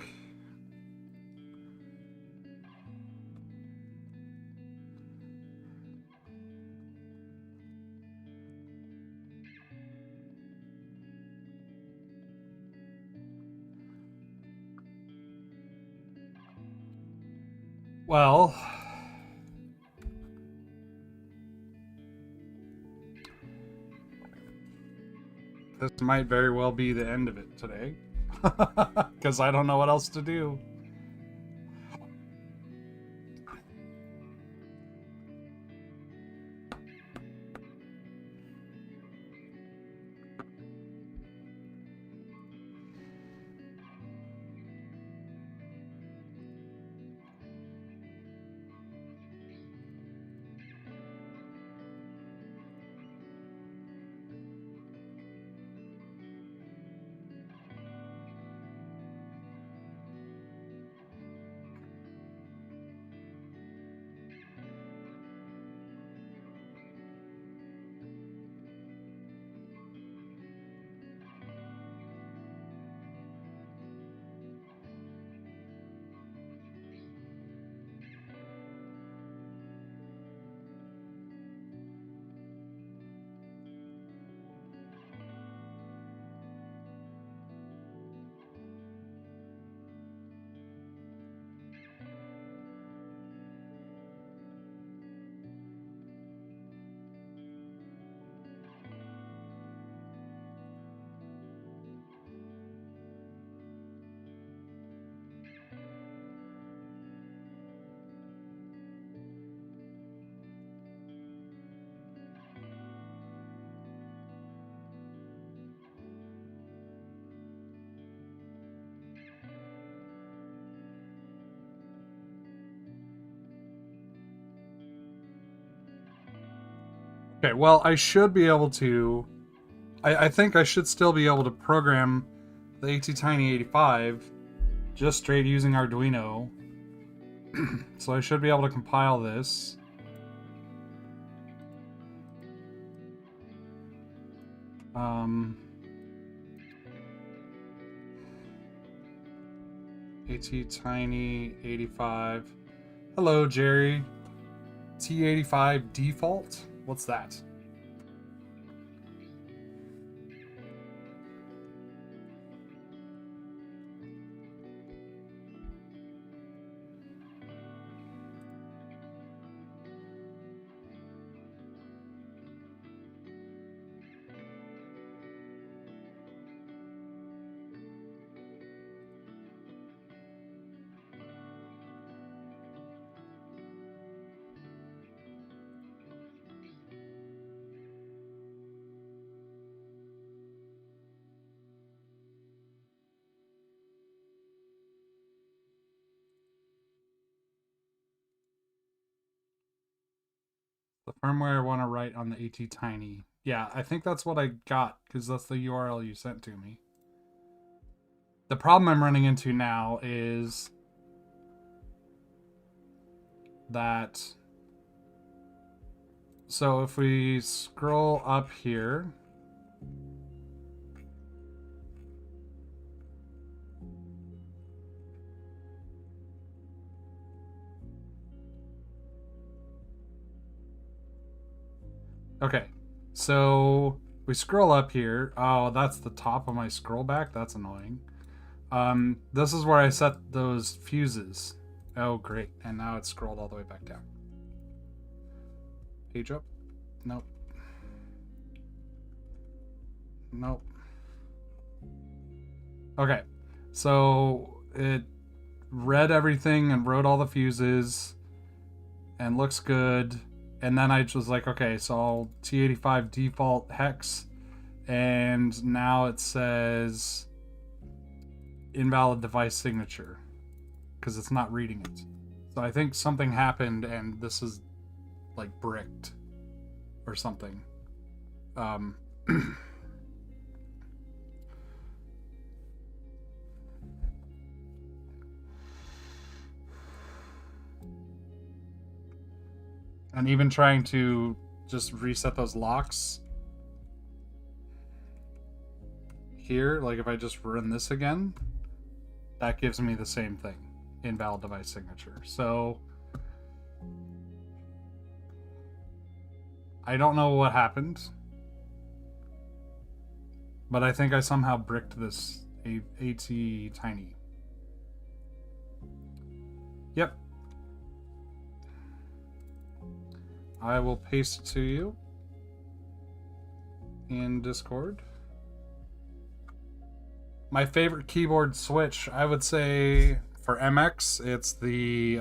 Speaker 1: Well, this might very well be the end of it today, because I don't know what else to do. Okay, well, I should be able to... I think I should still be able to program the AT Tiny 85 just straight using Arduino. So I should be able to compile this. AT Tiny 85. Hello, Jerry. T85 default? What's that? The firmware I want to write on the AT Tiny. Yeah, I think that's what I got, because that's the URL you sent to me. The problem I'm running into now is that... So if we scroll up here... Okay, so we scroll up here. Oh, that's the top of my scroll back. That's annoying. This is where I set those fuses. Oh, great. And now it's scrolled all the way back down. Page up? Nope. Nope. Okay, so it read everything and wrote all the fuses and looks good. And then I was like, okay, so I'll T85 default hex And now it says invalid device signature because it's not reading it. So I think something happened and this is like bricked or something. And even trying to just reset those locks here, like if I just run this again, that gives me the same thing, invalid device signature. So I don't know what happened, but I think I somehow bricked this AT Tiny. Yep. I will paste it to you in Discord. My favorite keyboard switch, I would say for MX, it's the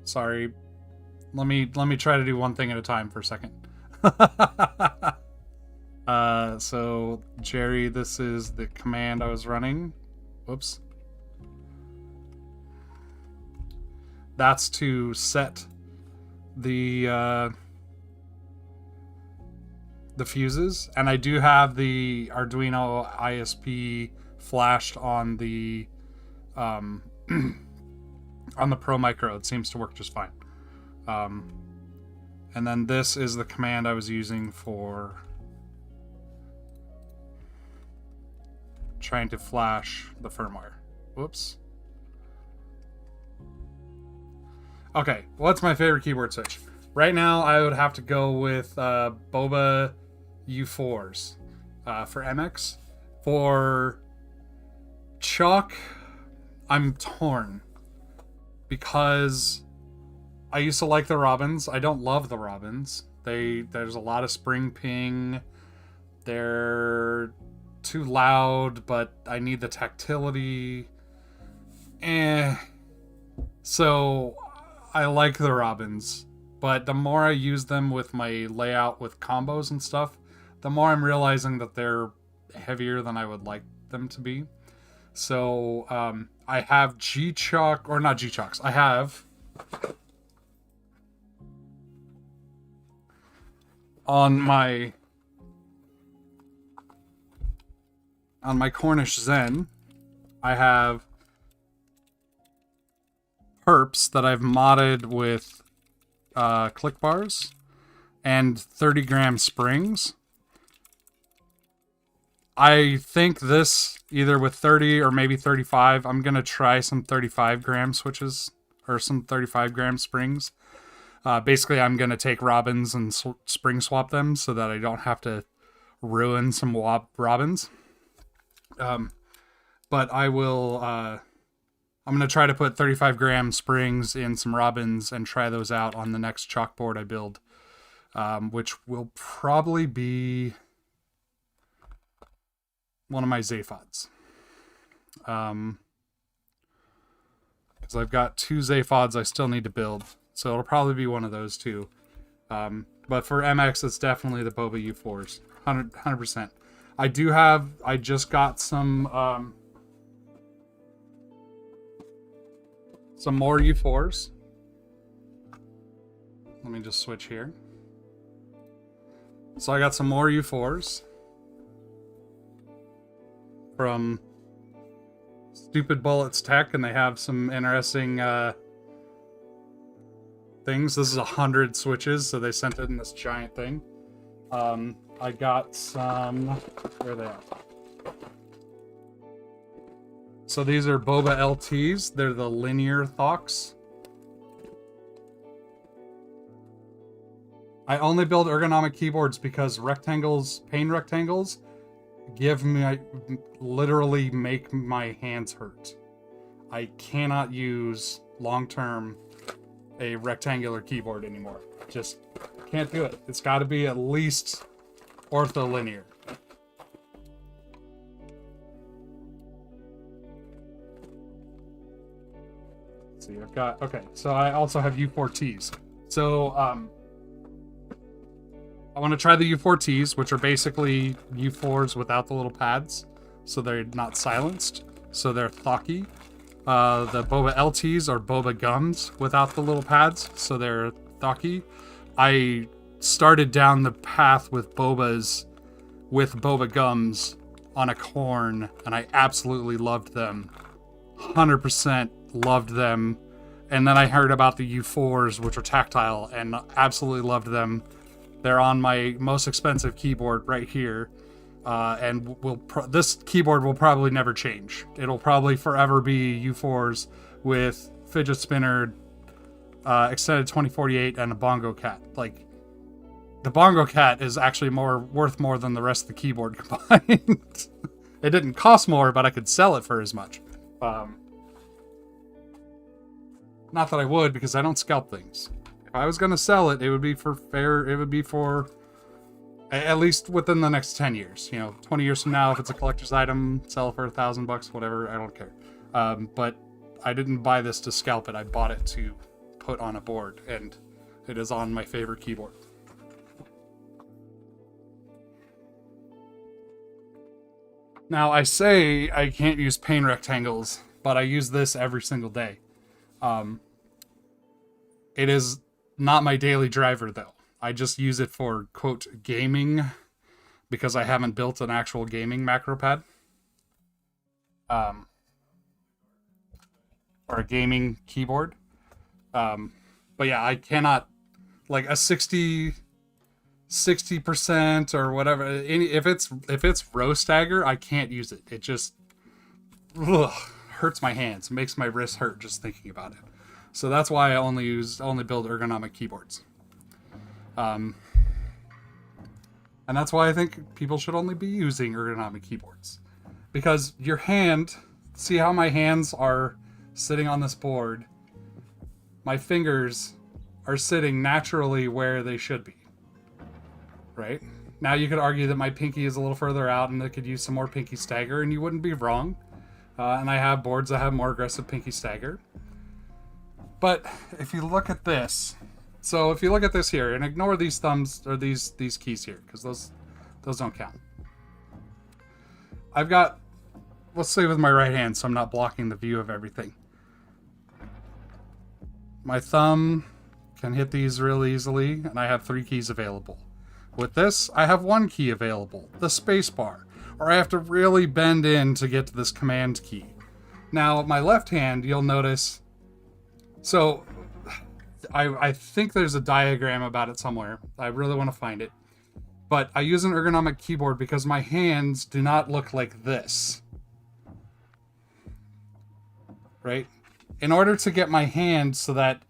Speaker 1: sorry. Let me try to do one thing at a time for a second. So Jerry, this is the command I was running. Whoops. That's to set the fuses, and I do have the Arduino ISP flashed on the on the Pro Micro. It seems to work just fine. And then this is the command I was using for trying to flash the firmware. Whoops. Okay, what's my favorite keyboard switch? Right now, I would have to go with Boba U4s for MX. For Chuck, I'm torn because I used to like the Robins. I don't love the Robins. There's a lot of spring ping. They're too loud, but I need the tactility. So I like the Robins, but the more I use them with my layout with combos and stuff, the more I'm realizing that they're heavier than I would like them to be. So I have G-Chuck, or not G-Chucks, I have on my Cornish Zen, I have perps that I've modded with click bars and 30-gram springs. I think this, either with 30 or maybe 35, I'm going to try some 35-gram switches or some 35-gram springs. Basically, I'm going to take Robins and spring swap them so that I don't have to ruin some Robins. But I will... I'm going to try to put 35-gram springs in some Robins and try those out on the next chalkboard I build, which will probably be one of my Zaphods. Because I've got 2 Zaphods I still need to build, so it'll probably be one of those two. But for MX, it's definitely the Boba U4s, 100%. I just got some more U4s. Let me just switch here. So I got some more U4s from Stupid Bullets Tech, and they have some interesting things. This is 100 switches, so they sent it in this giant thing. I got some... Where are they at? So these are Boba LTs. They're the linear Thox. I only build ergonomic keyboards because pane rectangles, literally make my hands hurt. I cannot use long-term a rectangular keyboard anymore. Just can't do it. It's got to be at least ortholinear. I've got, okay, so I also have U4Ts. So I want to try the U4Ts, which are basically U4s without the little pads, so they're not silenced, so they're thocky. The Boba LTs are Boba gums without the little pads, so they're thocky. I started down the path with Boba gums on a corn, and I absolutely loved them. 100% loved them. And then I heard about the U4s, which are tactile, and absolutely loved them. They're on my most expensive keyboard right here. And this keyboard will probably never change. It'll probably forever be U4s with fidget spinner, extended 2048, and a bongo cat. Like, the bongo cat is actually worth more than the rest of the keyboard combined. It didn't cost more, but I could sell it for as much. Not that I would, because I don't scalp things. If I was going to sell it, it would be for at least within the next 10 years. 20 years from now, if it's a collector's item, sell it for $1,000, whatever, I don't care. But I didn't buy this to scalp it. I bought it to put on a board, and it is on my favorite keyboard. Now, I say I can't use pane rectangles, but I use this every single day. It is not my daily driver, though. I just use it for, quote, gaming, because I haven't built an actual gaming macropad. Or a gaming keyboard. But yeah, I cannot, like, a 60% or whatever. If it's row stagger, I can't use it. It just hurts my hands. It makes my wrists hurt just thinking about it. So that's why I only build ergonomic keyboards. And that's why I think people should only be using ergonomic keyboards. Because your hand, see how my hands are sitting on this board? My fingers are sitting naturally where they should be. Right? Now you could argue that my pinky is a little further out and it could use some more pinky stagger, and you wouldn't be wrong. And I have boards that have more aggressive pinky stagger. But if you look at this, so if you look at this here, and ignore these thumbs or these keys here, because those don't count. I've got, let's say with my right hand, so I'm not blocking the view of everything. My thumb can hit these real easily, and I have 3 keys available. With this, I have 1 key available, the space bar, or I have to really bend in to get to this command key. Now, my left hand, you'll notice, so I think there's a diagram about it somewhere. I really want to find it. But I use an ergonomic keyboard because my hands do not look like this. Right? In order to get my hand so that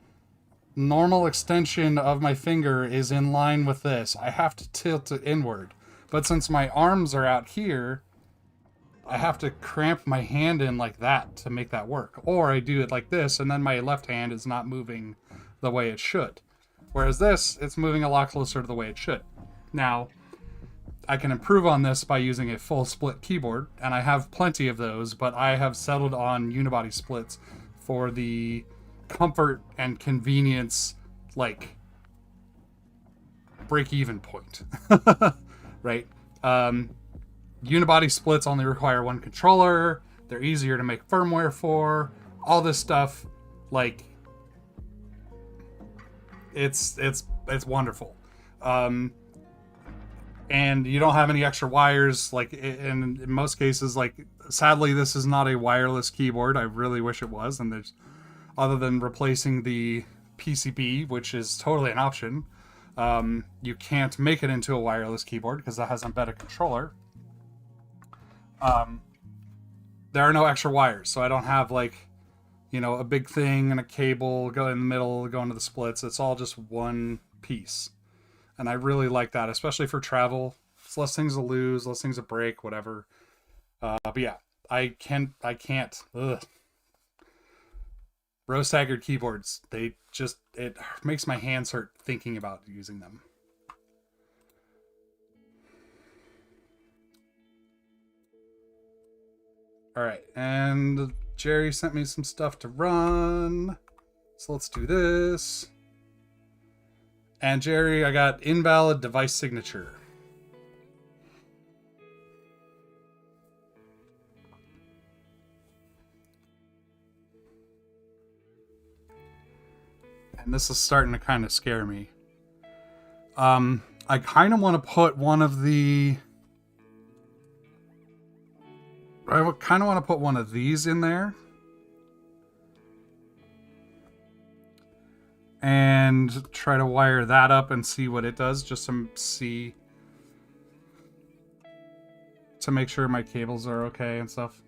Speaker 1: normal extension of my finger is in line with this, I have to tilt it inward. But since my arms are out here, I have to cramp my hand in like that to make that work. Or I do it like this, and then my left hand is not moving the way it should. Whereas this, it's moving a lot closer to the way it should. Now, I can improve on this by using a full split keyboard, and I have plenty of those, but I have settled on unibody splits for the comfort and convenience, like, break-even point. Right? Unibody splits only require 1 controller. They're easier to make firmware for. All this stuff, like, it's wonderful. And you don't have any extra wires. Like, in most cases, like, sadly, this is not a wireless keyboard. I really wish it was. And there's, other than replacing the PCB, which is totally an option, you can't make it into a wireless keyboard because that has an embedded controller. There are no extra wires, so I don't have, like, a big thing and a cable go in the middle, go into the splits. It's all just one piece. And I really like that, especially for travel. It's less things to lose, less things to break, whatever. But yeah, I can't. Ugh. Row staggered keyboards, it makes my hands hurt thinking about using them. All right, and Jerry sent me some stuff to run. So let's do this. And Jerry, I got invalid device signature. And this is starting to kind of scare me. I kind of want to put one of the... I kind of want to put one of these in there. And try to wire that up and see what it does, just to see... to make sure my cables are okay and stuff.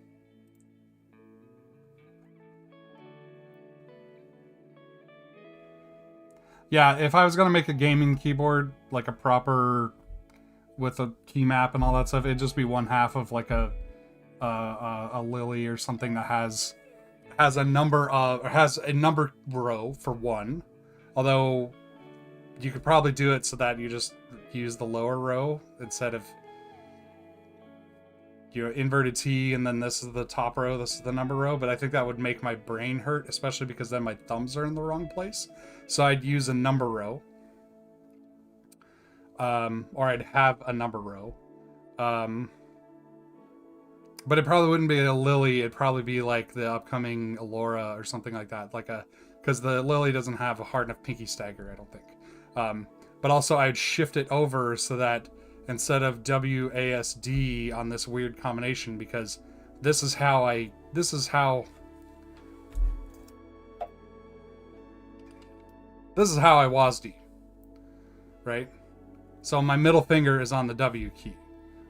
Speaker 1: Yeah, if I was going to make a gaming keyboard, like a proper... with a key map and all that stuff, it'd just be one half of like a Lily or something that has a number of... or has a number row for one. Although, you could probably do it so that you just use the lower row instead of, you know, inverted T and then this is the top row, this is the number row. But I think that would make my brain hurt, especially because then my thumbs are in the wrong place. So I'd use a number row. Or I'd have a number row. But it probably wouldn't be a Lily, it'd probably be like the upcoming Allura or something like that. Like a... because the Lily doesn't have a hard enough pinky stagger, I don't think. But also I'd shift it over so that instead of WASD on this weird combination, because this is how I WASD, right? So my middle finger is on the W key.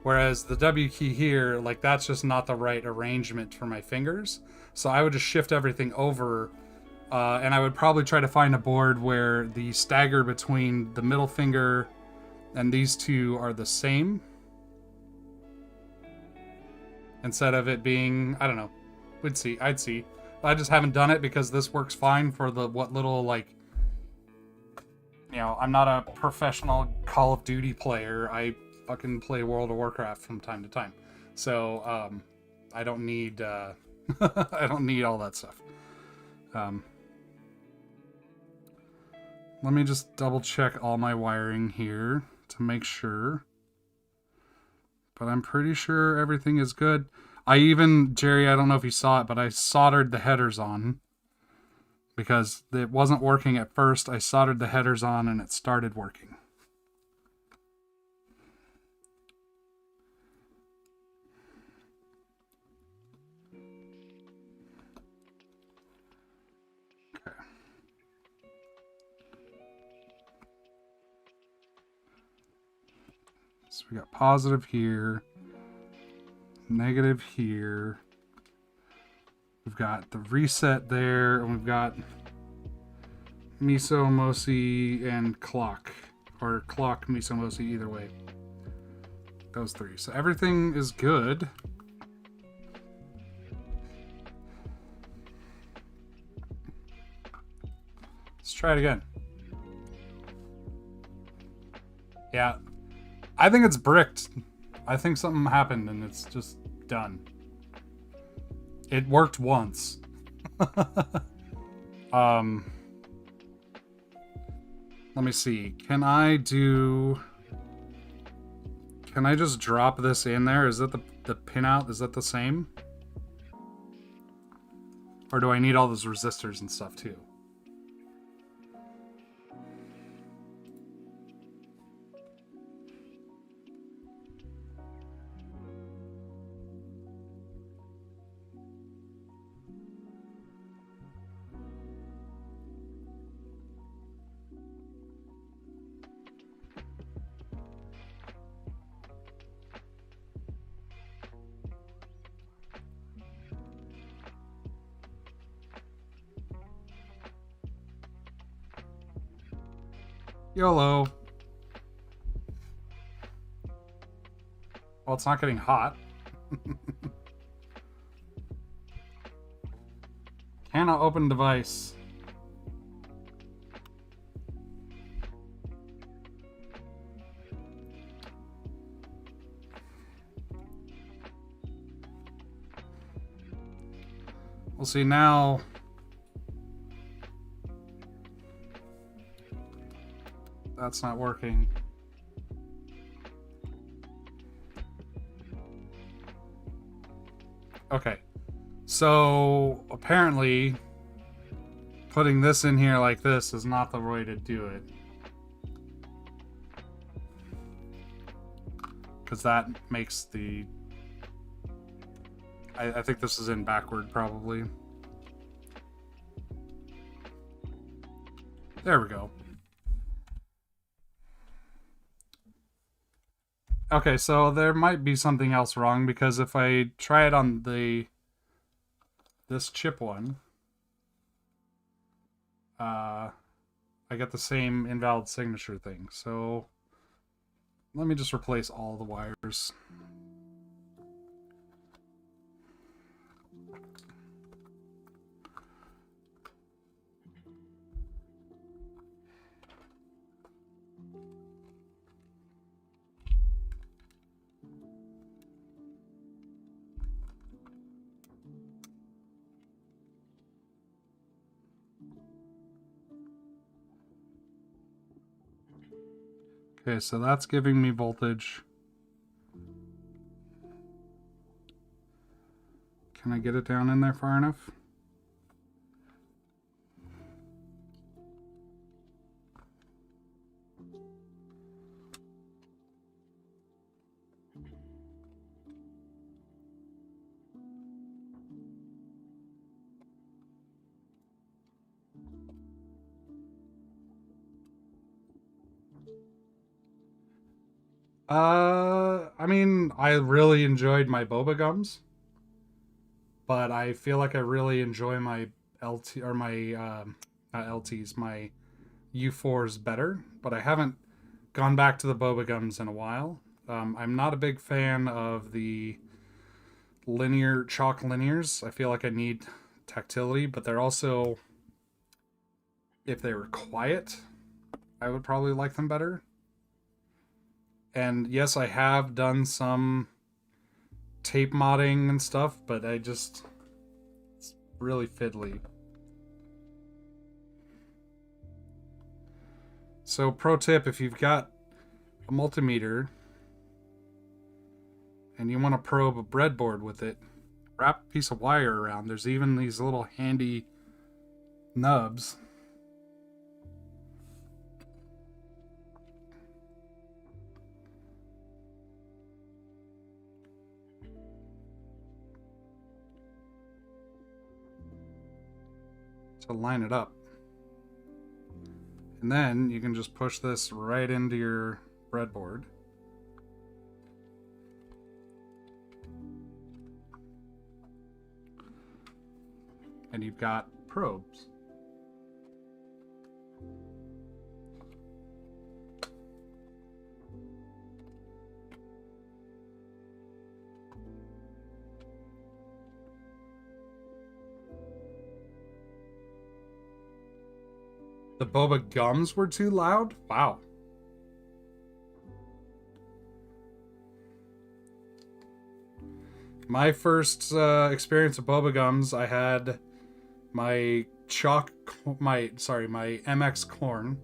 Speaker 1: Whereas the W key here, like that's just not the right arrangement for my fingers. So I would just shift everything over. And I would probably try to find a board where the stagger between the middle finger and these two are the same. Instead of it being, I don't know. I'd see. I just haven't done it because this works fine for the what little, like, you know, I'm not a professional Call of Duty player. I fucking play World of Warcraft from time to time. So, I don't need, I don't need all that stuff. Let me just double check all my wiring here to make sure. But I'm pretty sure everything is good. I even, Jerry, I don't know if you saw it, but I soldered the headers on. Because it wasn't working at first. I soldered the headers on and it started working. So we got positive here, negative here. We've got the reset there, and we've got Miso, Mosi, and clock. Or clock, Miso, Mosi, either way. Those three. So everything is good. Let's try it again. Yeah. I think it's bricked. I think something happened and it's just done. It worked once. Let me see. Can I just drop this in there? Is that the pinout? Is that the same? Or do I need all those resistors and stuff too? YOLO. Well, it's not getting hot. Cannot open device. We'll see now. that's not working. Okay. So apparently putting this in here like this is not the way to do it. Because that makes the... I think this is in backward, probably. There we go. Okay, so there might be something else wrong, because if I try it on this chip one, I get the same invalid signature thing. So let me just replace all the wires. Okay, so that's giving me voltage. Can I get it down in there far enough? I mean, I really enjoyed my boba gums, but I feel like I really enjoy my LT or my not LTs, my U4s better. But I haven't gone back to the boba gums in a while. I'm not a big fan of the linear chalk linears. I feel like I need tactility, but they're also, if they were quiet, I would probably like them better. And yes, I have done some tape modding and stuff, but it's really fiddly. So pro tip, if you've got a multimeter and you want to probe a breadboard with it, wrap a piece of wire around. There's even these little handy nubs. To line it up. And then you can just push this right into your breadboard. And you've got probes. The boba gums were too loud? Wow. My first experience with boba gums, I had my MX corn,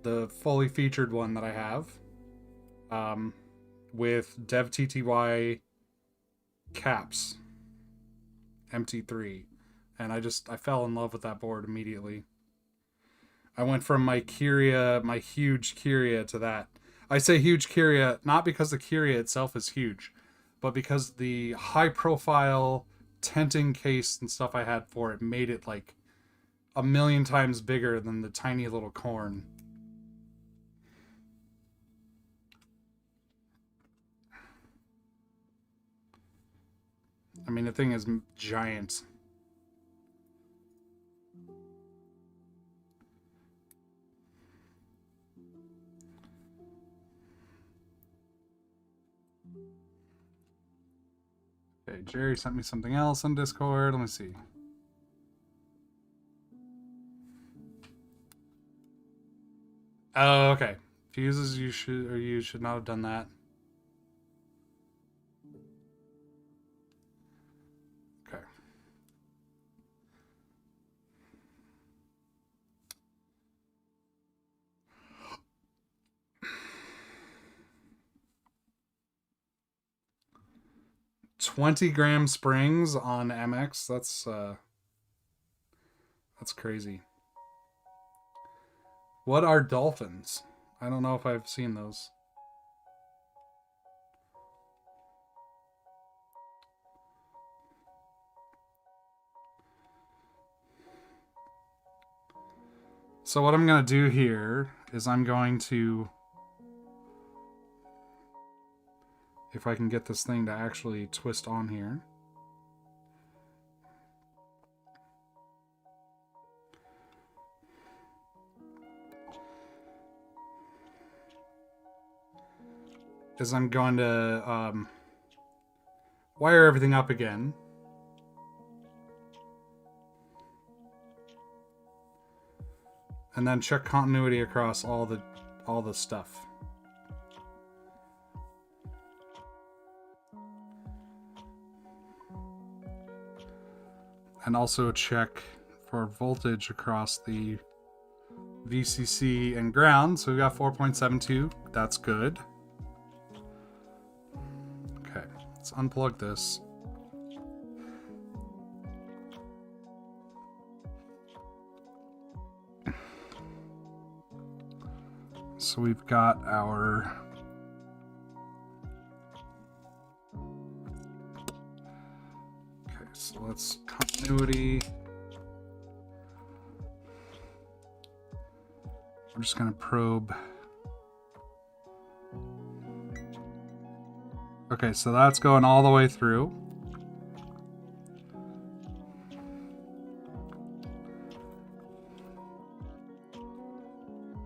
Speaker 1: the fully featured one that I have, with Dev TTY caps, MT3, and I fell in love with that board immediately. I went from my huge Kyria to that. I say huge Kyria not because the Kyria itself is huge, but because the high profile tenting case and stuff I had for it made it like a million times bigger than the tiny little corn. I mean, the thing is giant. Okay, Jerry sent me something else on Discord. Let me see. Oh, okay. Fuses, you should not have done that. Okay. 20-gram springs on MX. That's crazy. What are dolphins? I don't know if I've seen those. So what I'm going to do here is I'm going to, if I can get this thing to actually twist on here. Is I'm going to wire everything up again. And then check continuity across all the stuff. And also check for voltage across the VCC and ground. So we got 4.72. That's good. Okay, let's unplug this. So we've got our so let's continuity. I'm just going to probe. Okay, so that's going all the way through.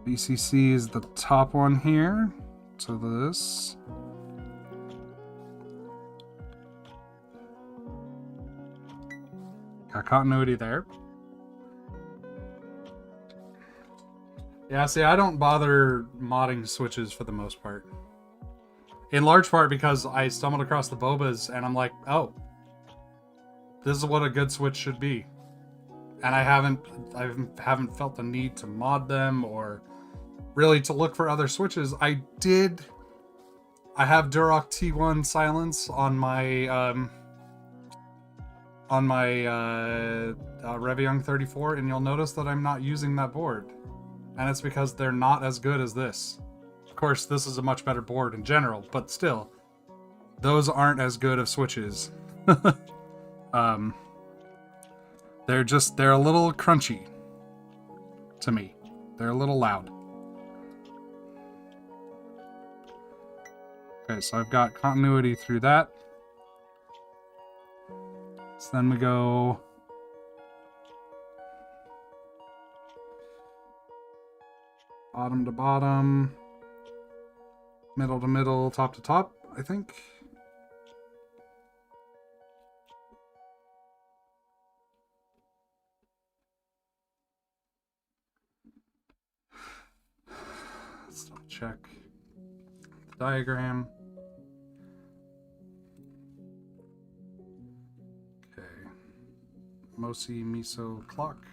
Speaker 1: VCC is the top one here. So this. Got continuity there. Yeah, see, I don't bother modding switches for the most part. In large part because I stumbled across the bobas and I'm like, oh, this is what a good switch should be. And I haven't felt the need to mod them or really to look for other switches. I have Duroc T1 silence on my Reviung 34, and you'll notice that I'm not using that board. And it's because they're not as good as this. Of course, this is a much better board in general, but still, those aren't as good of switches. They're a little crunchy to me. They're a little loud. Okay, so I've got continuity through that. So then we go bottom to bottom, middle to middle, top to top, I think. Let's check the diagram. Okay. Mosi Miso clock.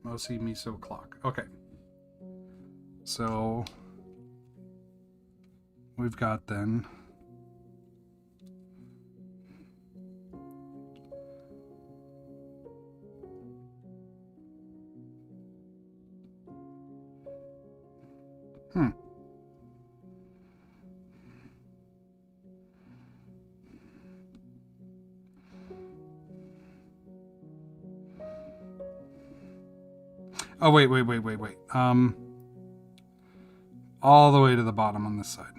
Speaker 1: Mosi Miso clock. Okay. So we've got then Oh, wait. All the way to the bottom on this side.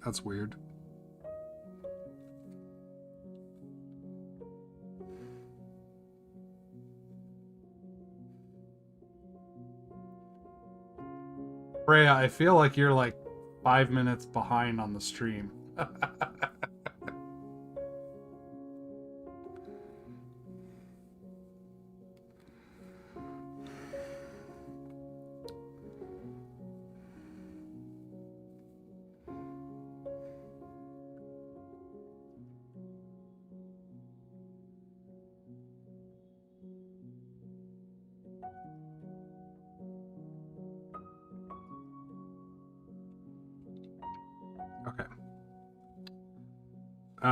Speaker 1: That's weird. Freya, I feel like you're like 5 minutes behind on the stream.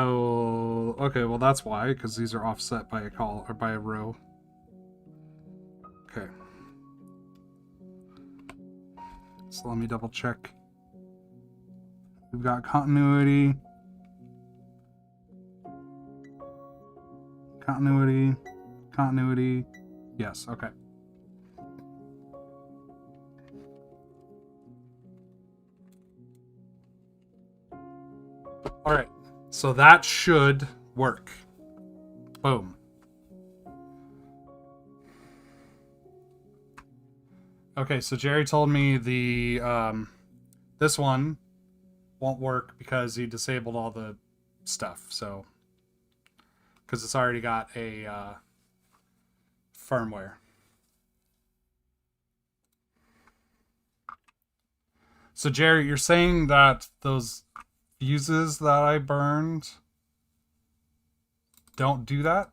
Speaker 1: Oh, okay, well that's why, because these are offset by a call or by a row. Okay. So let me double check. We've got continuity. Continuity. Continuity. Yes, okay. Alright, so that should work. Boom. Okay, so Jerry told me the this one won't work because he disabled all the stuff, so because it's already got a firmware. So Jerry, you're saying that those fuses that I burned don't do that?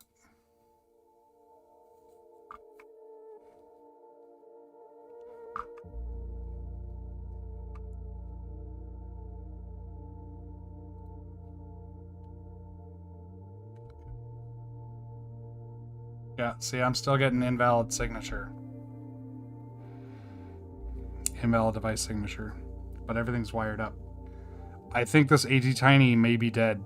Speaker 1: Yeah, see, I'm still getting invalid signature. Invalid device signature. But everything's wired up. I think this AT Tiny may be dead.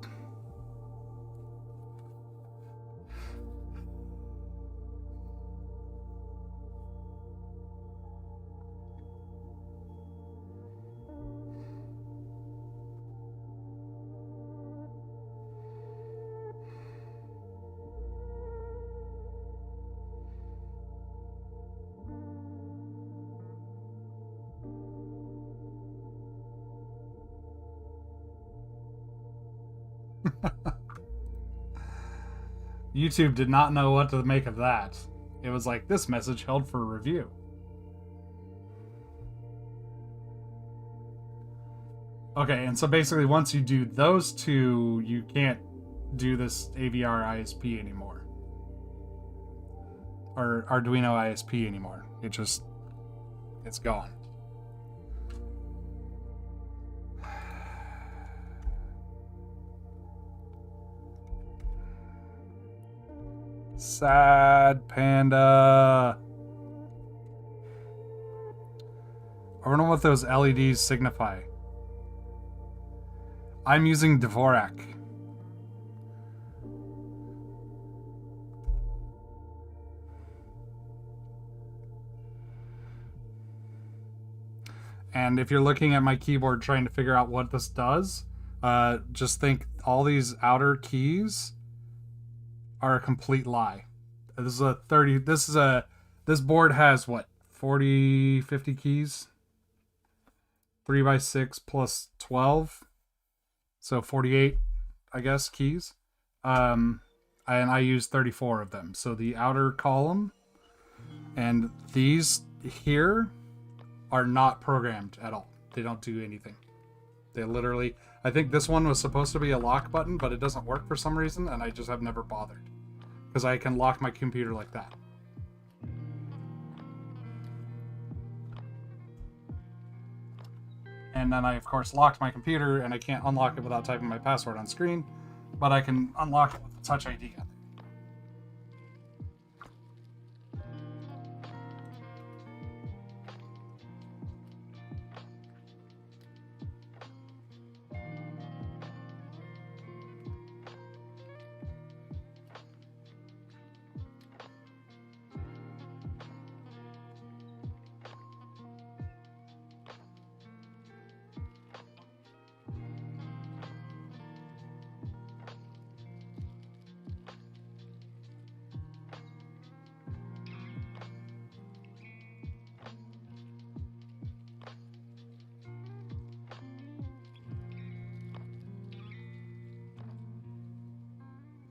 Speaker 1: YouTube did not know what to make of that. It was like, this message held for review. Okay, and so basically once you do those two, you can't do this AVR ISP anymore. Or Arduino ISP anymore. It's gone. Sad panda. I don't know what those LEDs signify. I'm using Dvorak. And if you're looking at my keyboard trying to figure out what this does, just think all these outer keys are a complete lie. This board has what, 40, 50 keys? 3x6 plus 12. So 48, I guess, keys. And I use 34 of them. So the outer column and these here are not programmed at all. They don't do anything. They literally... I think this one was supposed to be a lock button, but it doesn't work for some reason, and I just have never bothered. Because I can lock my computer like that. And then I, of course, locked my computer, and I can't unlock it without typing my password on screen, but I can unlock it with the Touch ID.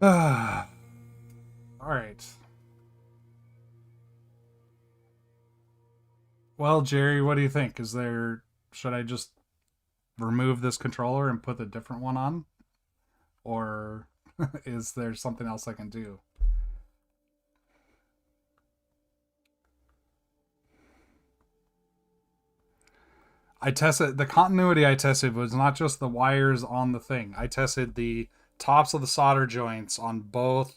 Speaker 1: All right. Well, Jerry, what do you think? Should I just remove this controller and put a different one on? Or is there something else I can do? The continuity I tested was not just the wires on the thing. I tested the tops of the solder joints on both,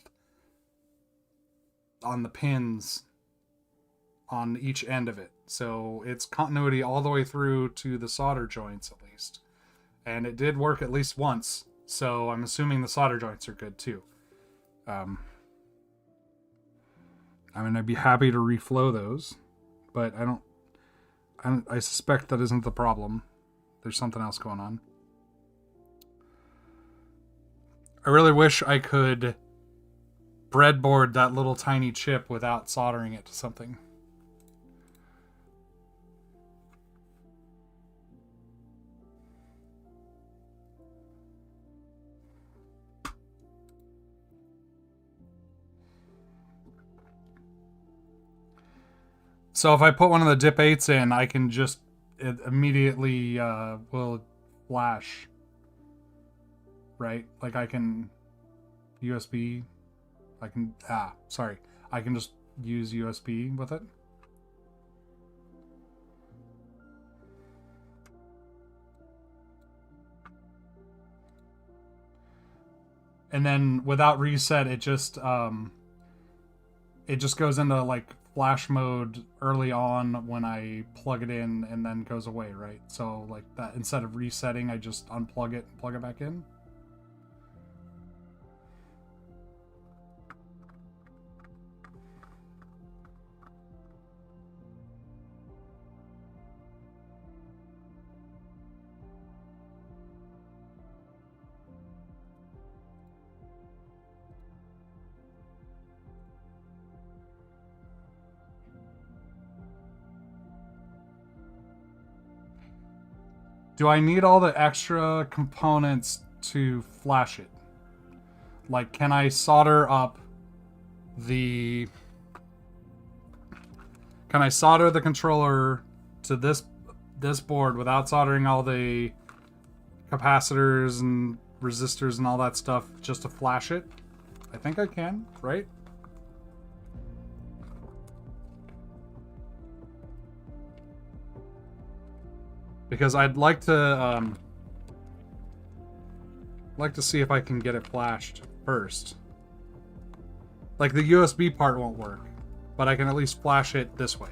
Speaker 1: on the pins on each end of it. So it's continuity all the way through to the solder joints at least. And it did work at least once. So I'm assuming the solder joints are good too. I mean, I'd be happy to reflow those, but I suspect that isn't the problem. There's something else going on. I really wish I could breadboard that little tiny chip without soldering it to something. So if I put one of the dip 8s in, I can just, it immediately will flash. Right? Like I can USB, I can just use USB with it. And then without reset, it just goes into like flash mode early on when I plug it in, and then goes away, right? So like that, instead of resetting, I just unplug it and plug it back in. Do I need all the extra components to flash it? Like, can I solder up the... Can I solder the controller to this board without soldering all the capacitors and resistors and all that stuff just to flash it? I think I can, right? Because I'd like to see if I can get it flashed first. Like the USB part won't work, but I can at least flash it this way.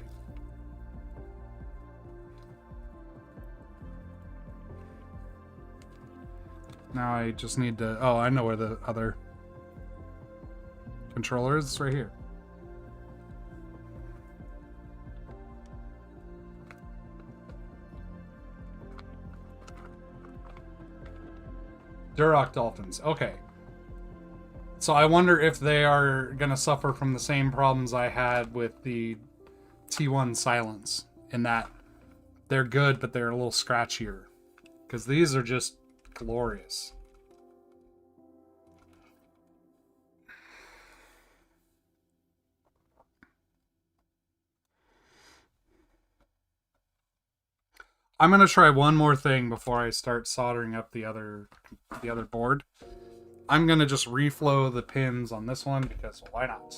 Speaker 1: Now I just need to... Oh, I know where the other controller is. It's right here. Duroc Dolphins. Okay. So I wonder if they are going to suffer from the same problems I had with the T1 Silence, in that they're good, but they're a little scratchier. Because these are just glorious. I'm going to try one more thing before I start soldering up the other board. I'm going to just reflow the pins on this one because why not?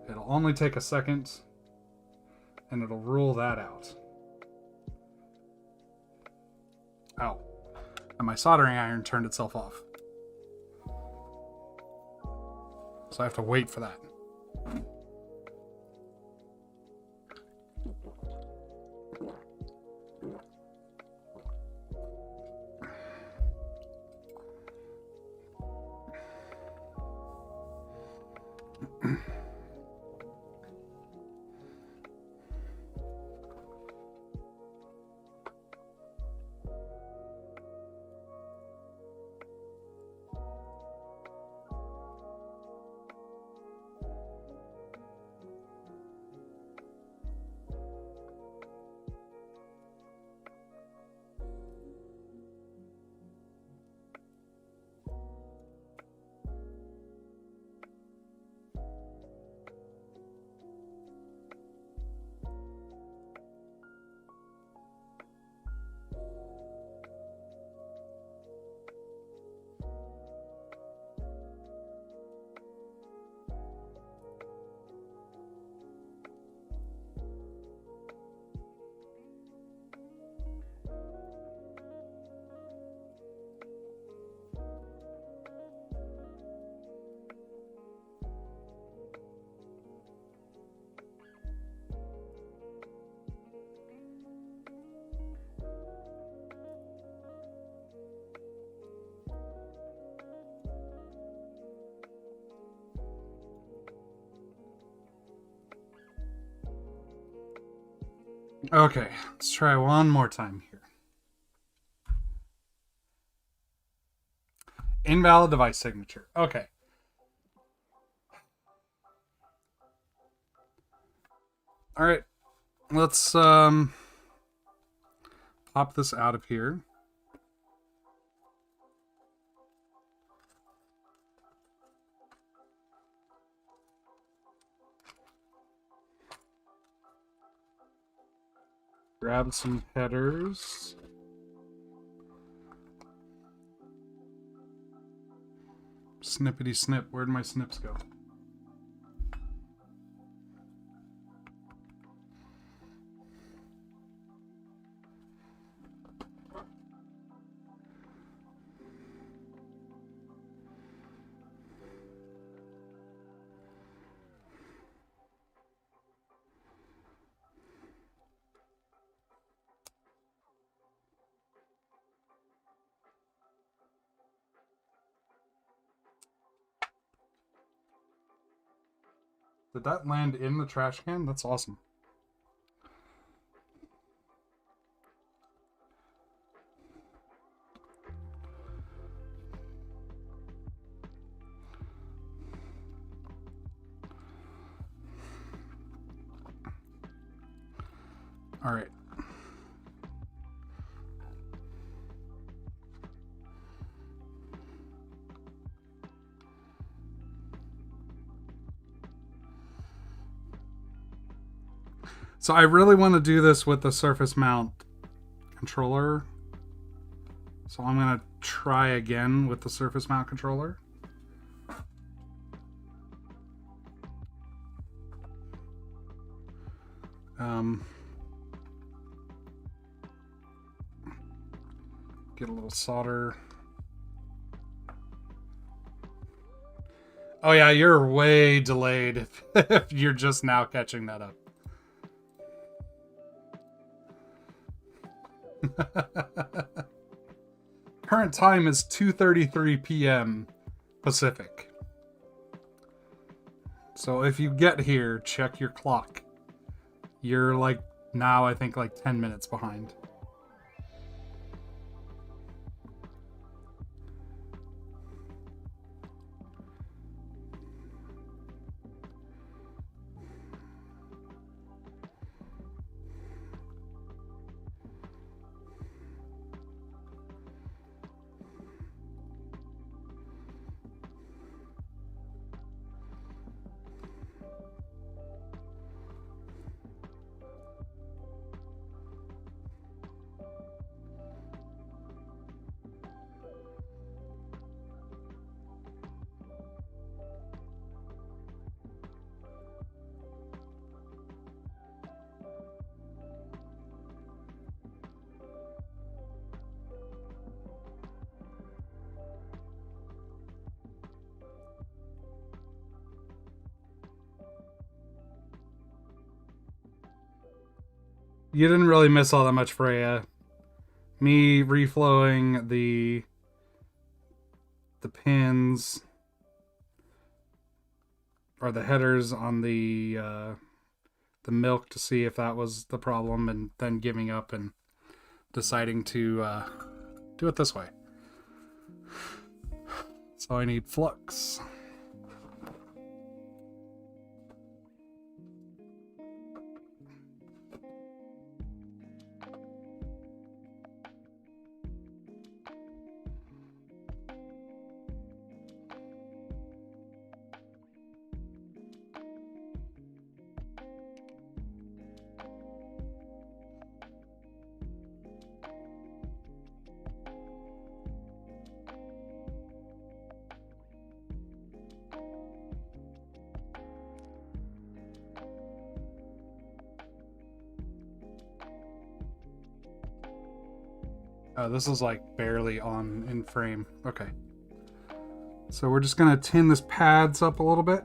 Speaker 1: It'll only take a second and it'll rule that out. Ow. And my soldering iron turned itself off. So I have to wait for that. Okay, let's try one more time here. Invalid device signature. Okay. All right. Let's pop this out of here. Grab some headers. Snippity snip. Where'd my snips go? Did that land in the trash can? That's awesome. All right. So I really want to do this with the surface mount controller. So I'm going to try again with the surface mount controller. Get a little solder. Oh yeah, you're way delayed if you're just now catching that up. Current time is 2:33 p.m. Pacific. So if you get here, check your clock. You're like now, I think, like 10 minutes behind. You didn't really miss all that much, Freya. Me reflowing the pins or the headers on the milk to see if that was the problem, and then giving up and deciding to do it this way. So I need flux. Oh, this is like barely on in frame. Okay. So we're just gonna tin this pads up a little bit.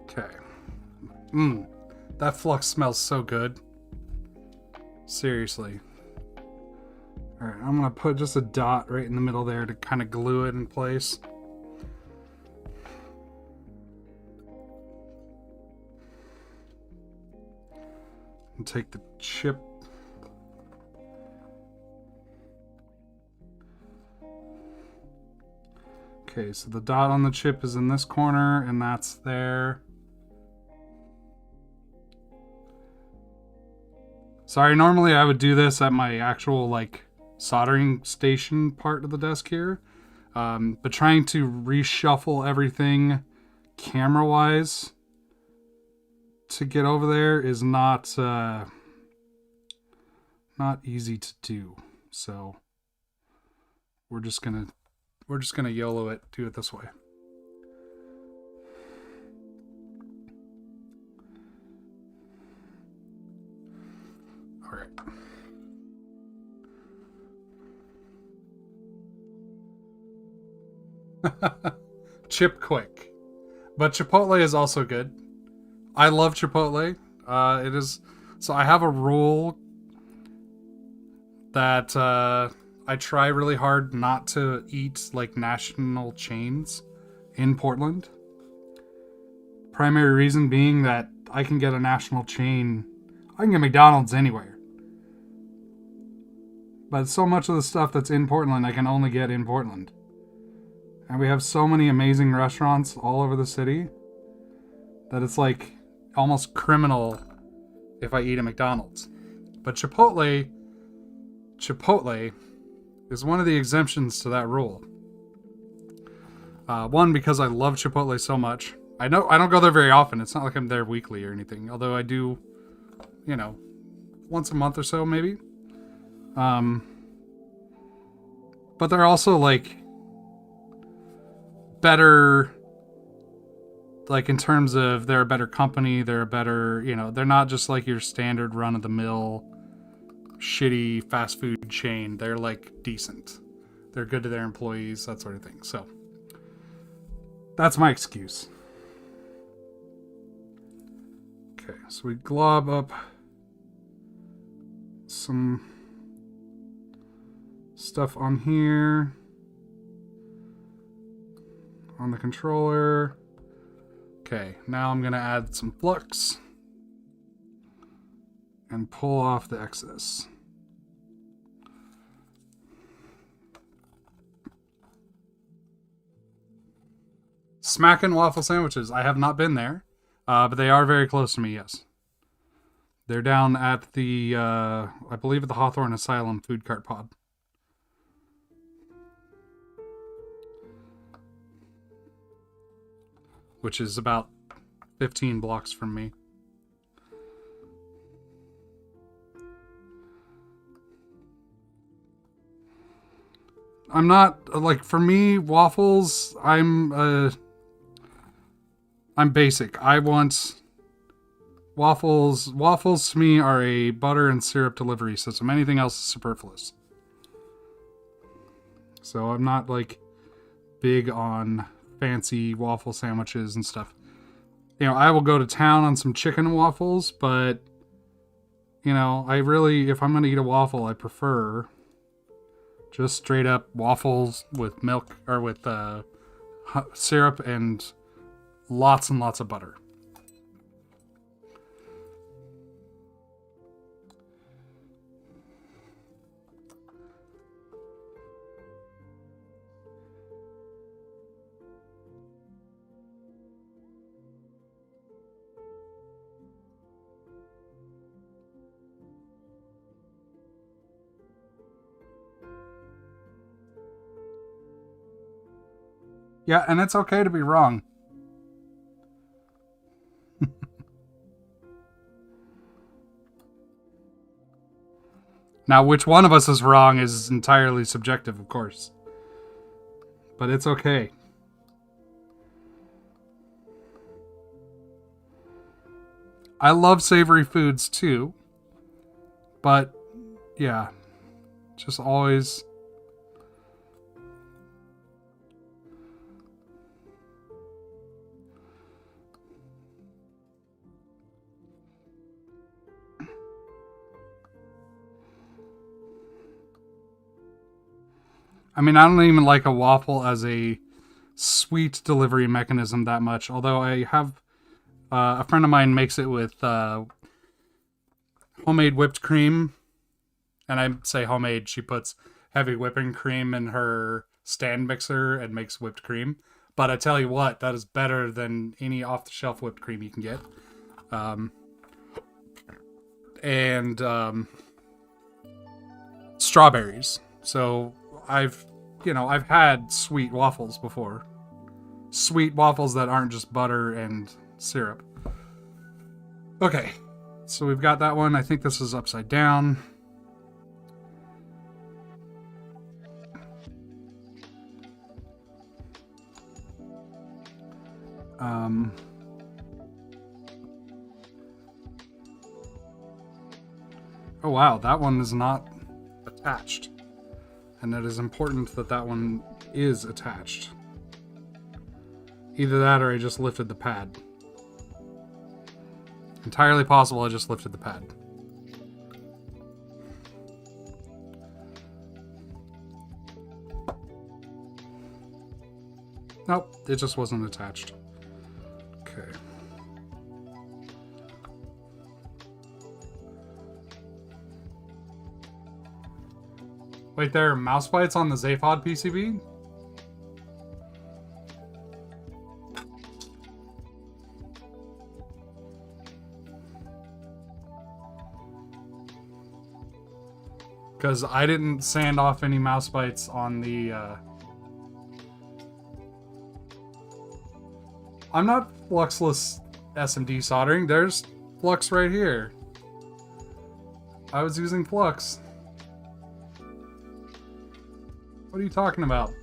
Speaker 1: Okay. That flux smells so good. Seriously. All Alright, I'm gonna put just a dot right in the middle there to kind of glue it in place. And take the chip. Okay, so the dot on the chip is in this corner, and that's there. Sorry, normally I would do this at my actual, like, soldering station part of the desk here. But trying to reshuffle everything camera-wise to get over there is not easy to do. So we're just gonna YOLO it, do it this way. All right. Chip quick. But Chipotle is also good. I love Chipotle. It is... So I have a rule that I try really hard not to eat like national chains in Portland. Primary reason being that I can get a national chain. I can get McDonald's anywhere. But so much of the stuff that's in Portland I can only get in Portland. And we have so many amazing restaurants all over the city that it's like almost criminal if I eat a McDonald's. But Chipotle is one of the exemptions to that rule. One, because I love Chipotle so much. I don't go there very often. It's not like I'm there weekly or anything. Although I do, you know, once a month or so maybe. But they're also like better, like in terms of they're a better company, they're a better, you know, they're not just like your standard run-of-the-mill shitty fast food chain. They're like decent. They're good to their employees, that sort of thing. So that's my excuse. Okay, so we glob up some stuff on here. On the controller. Okay, now I'm going to add some flux and pull off the excess. Smackin' waffle sandwiches. I have not been there, but they are very close to me, yes. They're down at the, I believe at the Hawthorne Asylum food cart pod. Which is about 15 blocks from me. I'm not, like, for me, waffles, I'm basic. I want waffles. Waffles to me are a butter and syrup delivery system. Anything else is superfluous. So I'm not, like, big on fancy waffle sandwiches and stuff. You know, I will go to town on some chicken waffles, but, you know, I really, if I'm going to eat a waffle, I prefer just straight up waffles with milk, or with syrup and lots of butter. Yeah, and it's okay to be wrong. Now, which one of us is wrong is entirely subjective, of course. But it's okay. I love savory foods too. But, yeah. Just always... I mean, I don't even like a waffle as a sweet delivery mechanism that much. Although I have a friend of mine makes it with homemade whipped cream. And I say homemade, she puts heavy whipping cream in her stand mixer and makes whipped cream. But I tell you what, that is better than any off-the-shelf whipped cream you can get. And strawberries. So I've had sweet waffles before. Sweet waffles that aren't just butter and syrup. Okay, so we've got that one. I think this is upside down. Oh wow, that one is not attached. And it is important that that one is attached. Either that or I just lifted the pad. Entirely possible I just lifted the pad. Nope, it just wasn't attached. Okay. Wait, there are mouse bites on the Zaphod PCB? Because I didn't sand off any mouse bites on the... I'm not fluxless SMD soldering. There's flux right here. I was using flux. What are you talking about?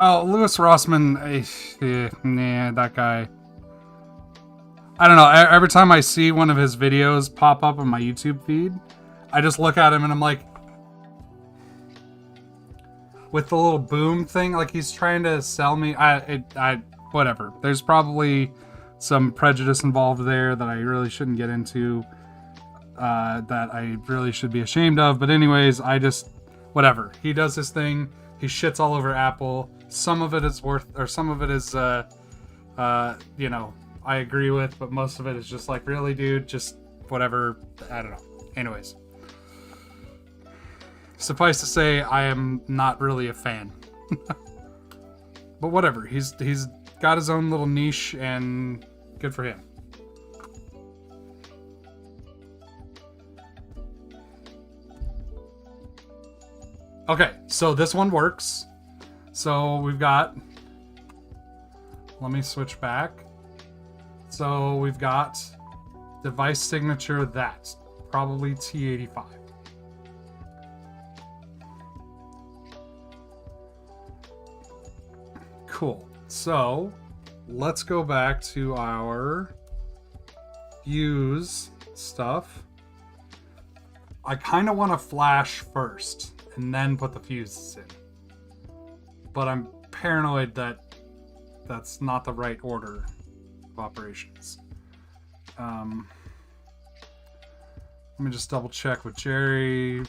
Speaker 1: Oh, Louis Rossman, nah, that guy. I don't know, every time I see one of his videos pop up on my YouTube feed, I just look at him and I'm like, with the little boom thing, like he's trying to sell me, whatever. There's probably some prejudice involved there that I really shouldn't get into, that I really should be ashamed of, but anyways, whatever. He does his thing, he shits all over Apple. Some of it is some of it is, I agree with, but most of it is just like, really, dude, just whatever. I don't know. Anyways, suffice to say, I am not really a fan. But whatever. He's got his own little niche, and good for him. Okay, so this one works. So we've got, let me switch back. So we've got device signature, that's probably T85. Cool. So let's go back to our use stuff. I kind of want to flash first and then put the fuses in. But I'm paranoid that that's not the right order of operations. Let me just double check with Jerry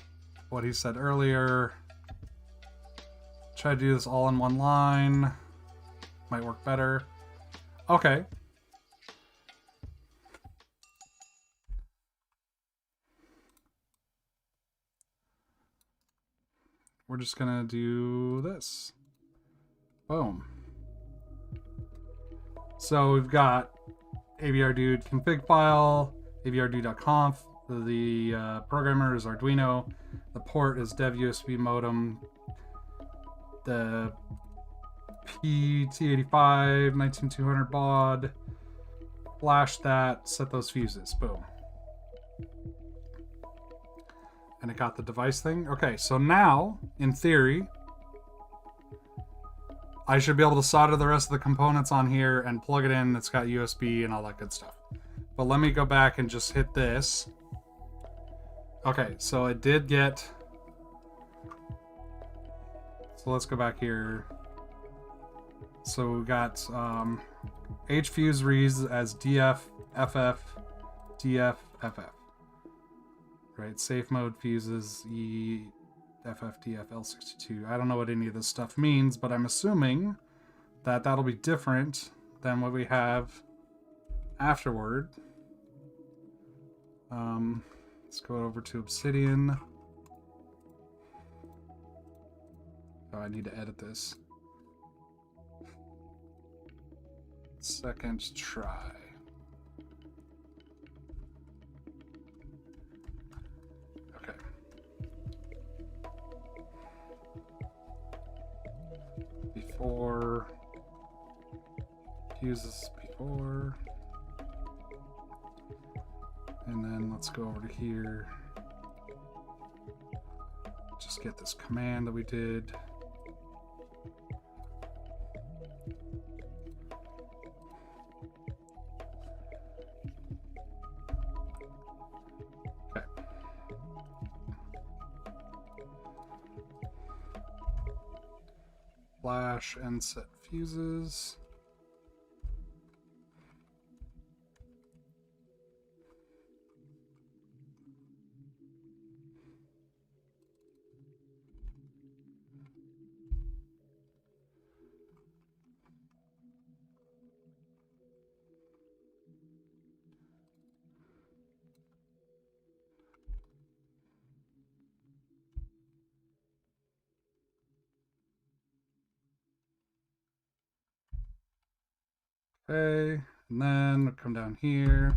Speaker 1: what he said earlier. Try to do this all in one line. Might work better. Okay. We're just gonna do this. Boom. So we've got avrdude config file, avrdude.conf. The programmer is Arduino. The port is dev USB modem. The PT85 19200 baud. Flash that. Set those fuses. Boom. And it got the device thing. Okay, so now, in theory, I should be able to solder the rest of the components on here and plug it in. It's got USB and all that good stuff. But let me go back and just hit this. Okay, so it did get... So let's go back here. So we got HFuse reads as DF, FF, DF, FF. Right, safe mode fuses E, FF, DF, L62. I don't know what any of this stuff means, but I'm assuming that that'll be different than what we have afterward. Let's go over to Obsidian. Oh, I need to edit this. Second try. Okay. Before. Fuses before. And then let's go over to here. Just get this command that we did. Okay. Flash and set fuses. Okay, and then come down here,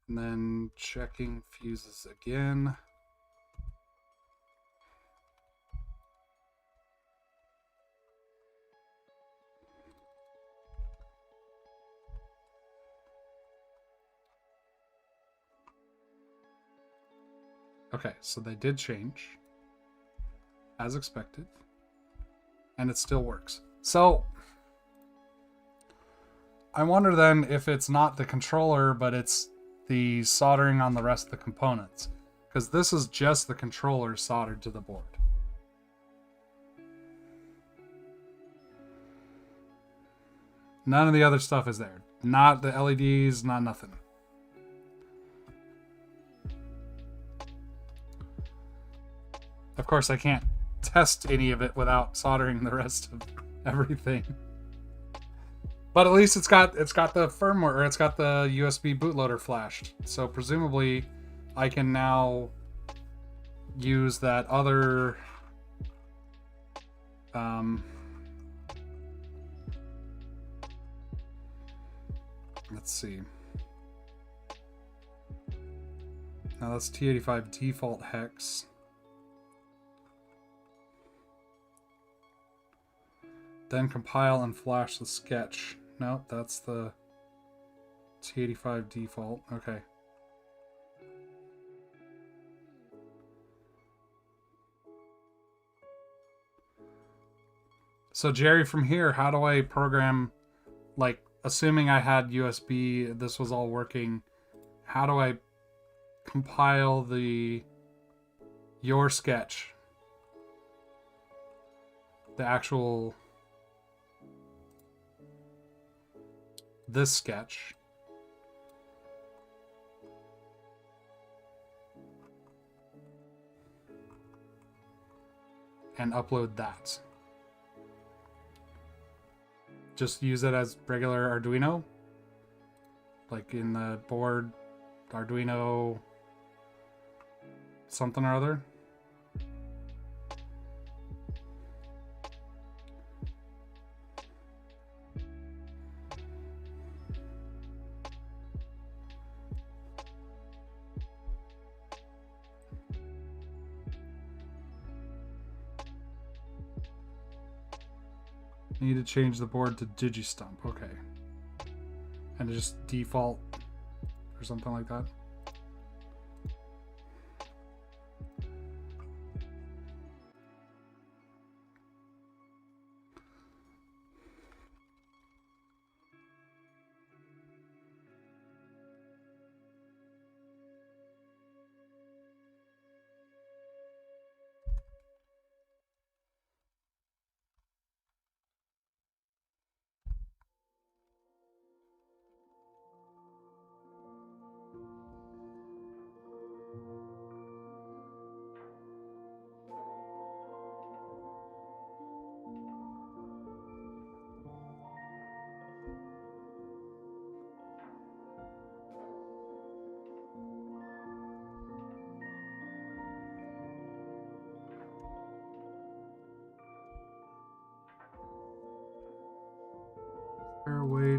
Speaker 1: and then checking fuses again. Okay, so they did change, as expected, and it still works. So, I wonder then if it's not the controller, but it's the soldering on the rest of the components. Because this is just the controller soldered to the board. None of the other stuff is there. Not the LEDs, not nothing. Of course, I can't test any of it without soldering the rest of everything. But at least it's got the firmware, or it's got the USB bootloader flashed. So presumably I can now use that other let's see. Now that's T85 default hex. Then compile and flash the sketch. Nope, that's the T85 default. Okay. So Jerry, from here, how do I program, like, assuming I had USB, this was all working, how do I compile your sketch? The actual... this sketch. And upload that. Just use it as regular Arduino? Like in the board, Arduino something or other? Need to change the board to Digistump. Okay. And just default or something like that.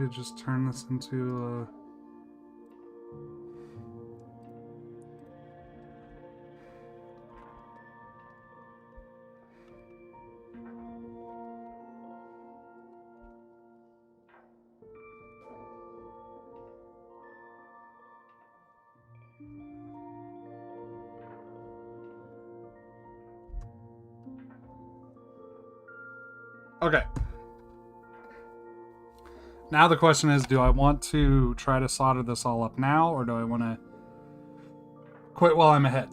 Speaker 1: actually just turn this into a... Okay. Now the question is, do I want to try to solder this all up now, or do I want to quit while I'm ahead?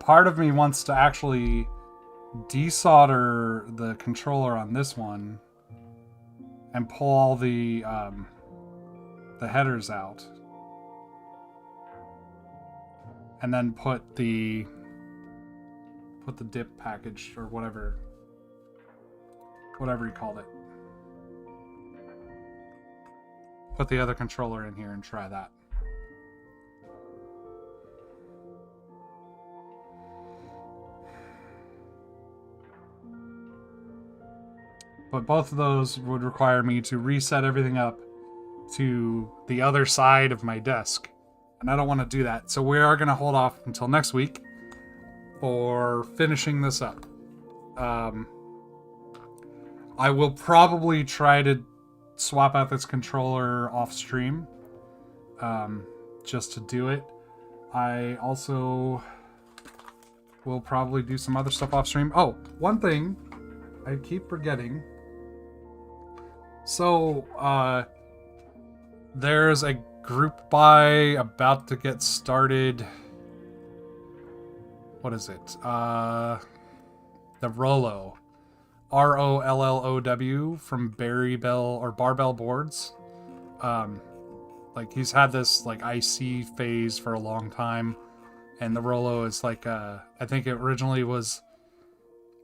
Speaker 1: Part of me wants to actually desolder the controller on this one and pull all the headers out. And then put the dip package or whatever you called it. Put the other controller in here and try that. But both of those would require me to reset everything up to the other side of my desk. And I don't want to do that. So we are going to hold off until next week for finishing this up. I will probably try to swap out this controller off stream. Just to do it. I also will probably do some other stuff off stream. Oh, one thing I keep forgetting. So, there's a group buy about to get started. What is it? The Rollo. ROLLOW from Barbell Boards. Like he's had this like IC phase for a long time, and the Rollo is like I think it originally was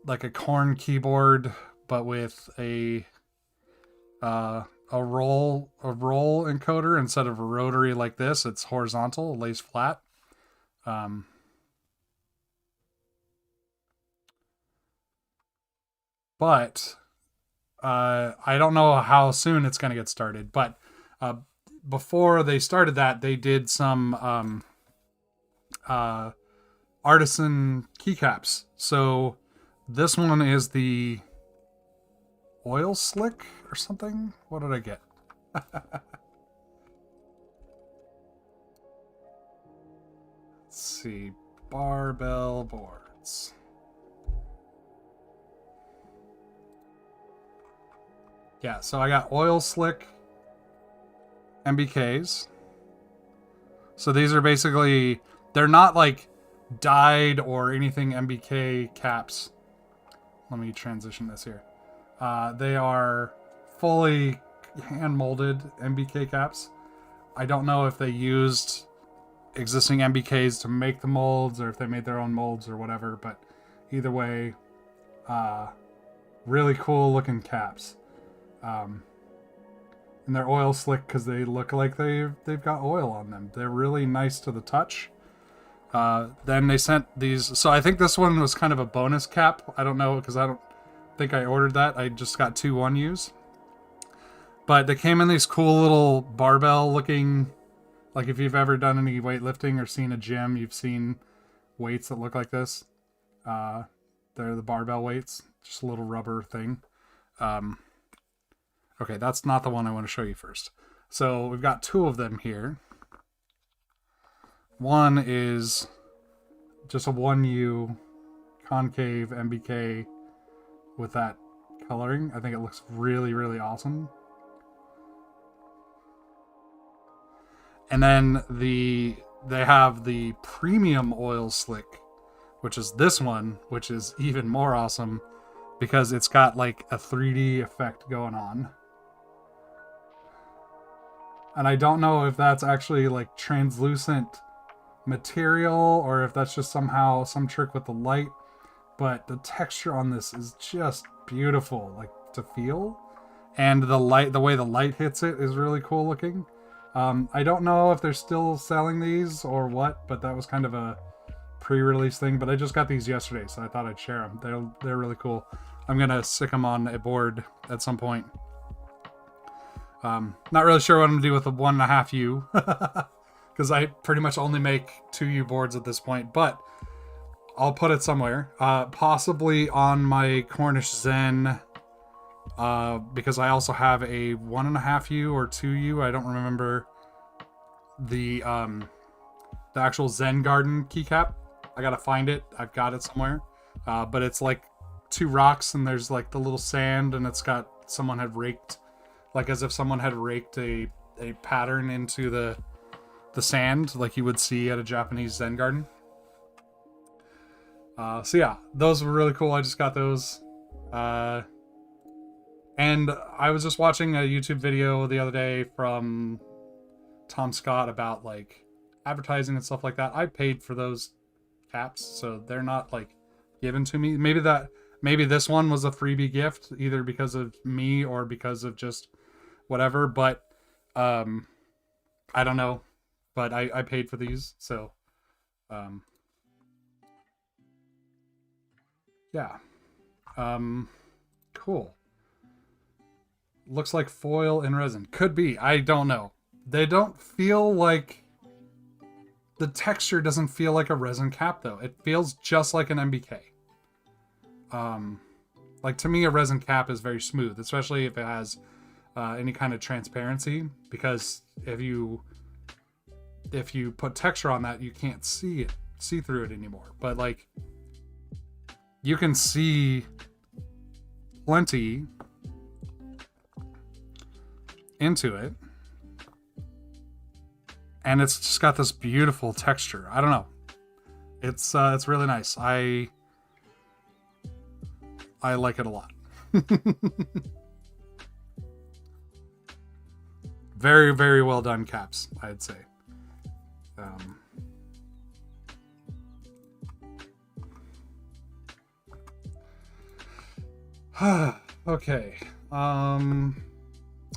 Speaker 1: like a Corn keyboard, but with a roll encoder instead of a rotary like this. It's horizontal, it lays flat. But I don't know how soon it's going to get started. But before they started that, they did some artisan keycaps. So this one is the oil slick or something. What did I get? Let's see. Barbell boards. Yeah, so I got oil slick MBKs. So these are basically, they're not like dyed or anything MBK caps. Let me transition this here. They are fully hand molded MBK caps. I don't know if they used existing MBKs to make the molds or if they made their own molds or whatever, but either way, really cool looking caps. And they're oil slick because they look like they've got oil on them. They're really nice to the touch. Then they sent these, so I think this one was kind of a bonus cap. I don't know because I don't think I ordered that. I just got 2 1Us. But they came in these cool little barbell looking, like if you've ever done any weightlifting or seen a gym, you've seen weights that look like this. They're the barbell weights, just a little rubber thing. Okay, that's not the one I want to show you first. So we've got 2 of them here. One is just a 1U concave MBK with that coloring. I think it looks really, really awesome. And then they have the premium oil slick, which is this one, which is even more awesome because it's got like a 3D effect going on. And I don't know if that's actually like translucent material or if that's just somehow some trick with the light, but the texture on this is just beautiful, like to feel. And the way the light hits it is really cool looking. I don't know if they're still selling these or what, but that was kind of a pre-release thing, but I just got these yesterday, so I thought I'd share them. They're really cool. I'm gonna stick them on a board at some point. Not really sure what I'm gonna do with the 1.5U because I pretty much only make 2U boards at this point, but I'll put it somewhere, possibly on my Cornish Zen, because I also have a 1.5U or 2U. I don't remember the actual Zen Garden keycap. I gotta find it. I've got it somewhere, but it's like 2 rocks and there's like the little sand, and it's got someone had raked, like as if someone had raked a pattern into the sand, like you would see at a Japanese Zen garden. So yeah, those were really cool. I just got those. And I was just watching a YouTube video the other day from Tom Scott about like advertising and stuff like that. I paid for those caps, so they're not like given to me. Maybe this one was a freebie gift, either because of me or because of just whatever, but I don't know. But I paid for these, so yeah. Cool. Looks like foil and resin. Could be. I don't know. They don't feel like... The texture doesn't feel like a resin cap, though. It feels just like an MBK. Like, to me, a resin cap is very smooth, especially if it has any kind of transparency, because if you put texture on that, you can't see through it anymore. But, like, you can see plenty into it, and it's just got this beautiful texture. I don't know, it's really nice. I like it a lot. Very, very well done caps, I'd say. Okay.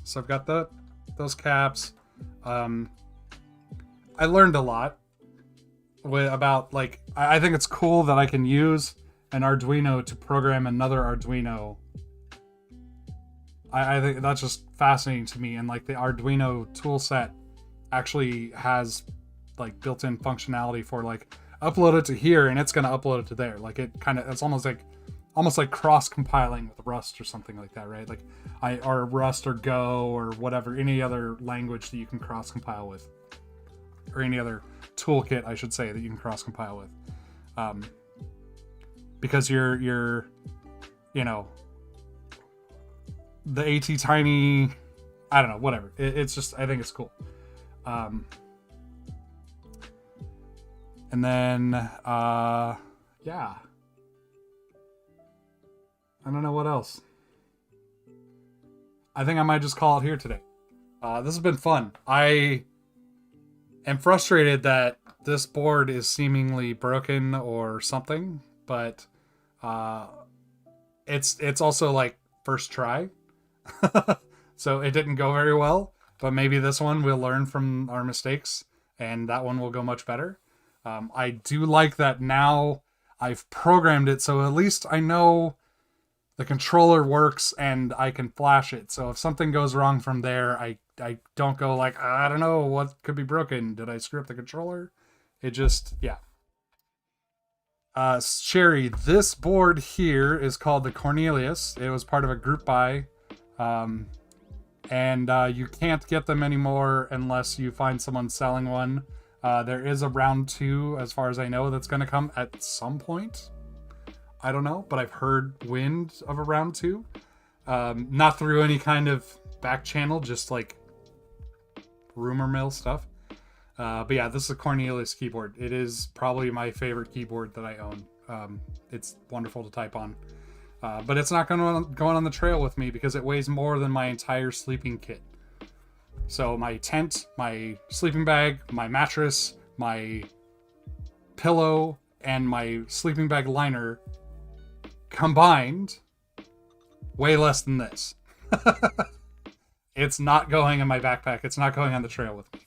Speaker 1: So I've got those caps. I learned a lot about, like, I think it's cool that I can use an Arduino to program another Arduino. I think that's just fascinating to me. And like the Arduino toolset actually has like built-in functionality for like upload it to here and it's going to upload it to there. Like it's almost like cross compiling with Rust or something like that, right? Like or Rust or Go or whatever, any other language that you can cross compile with, or any other toolkit, I should say, that you can cross compile with. Because you're you know, the AT Tiny, I don't know, whatever. It's just, I think it's cool. And then, yeah. I don't know what else. I think I might just call it here today. This has been fun. I am frustrated that this board is seemingly broken or something, but it's also like first try. So it didn't go very well, but maybe this one we'll learn from our mistakes and that one will go much better. I do like that now I've programmed it, so at least I know the controller works and I can flash it. So if something goes wrong from there, I don't go like, I don't know what could be broken. Did I screw up the controller? It just, yeah. Sherry, this board here is called the Cornelius. It was part of a group buy. And you can't get them anymore unless you find someone selling one. There is a round 2, as far as I know, that's going to come at some point. I don't know, but I've heard wind of a round 2. Not through any kind of back channel, just like rumor mill stuff. But yeah, this is a Cornelius keyboard. It is probably my favorite keyboard that I own. It's wonderful to type on. But it's not going on the trail with me because it weighs more than my entire sleeping kit. So my tent, my sleeping bag, my mattress, my pillow, and my sleeping bag liner combined weigh less than this. It's not going in my backpack. It's not going on the trail with me.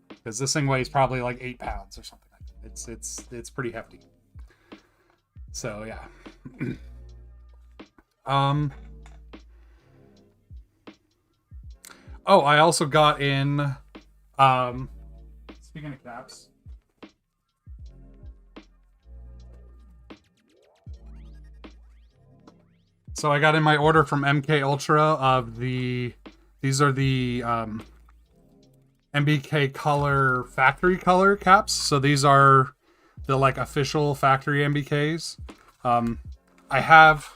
Speaker 1: Because this thing weighs probably like 8 pounds or something like that. It's pretty hefty. So yeah. Oh, I also got in speaking of caps. So I got in my order from MK Ultra of these are the MBK color factory color caps. So these are the like official factory MBKs. I have,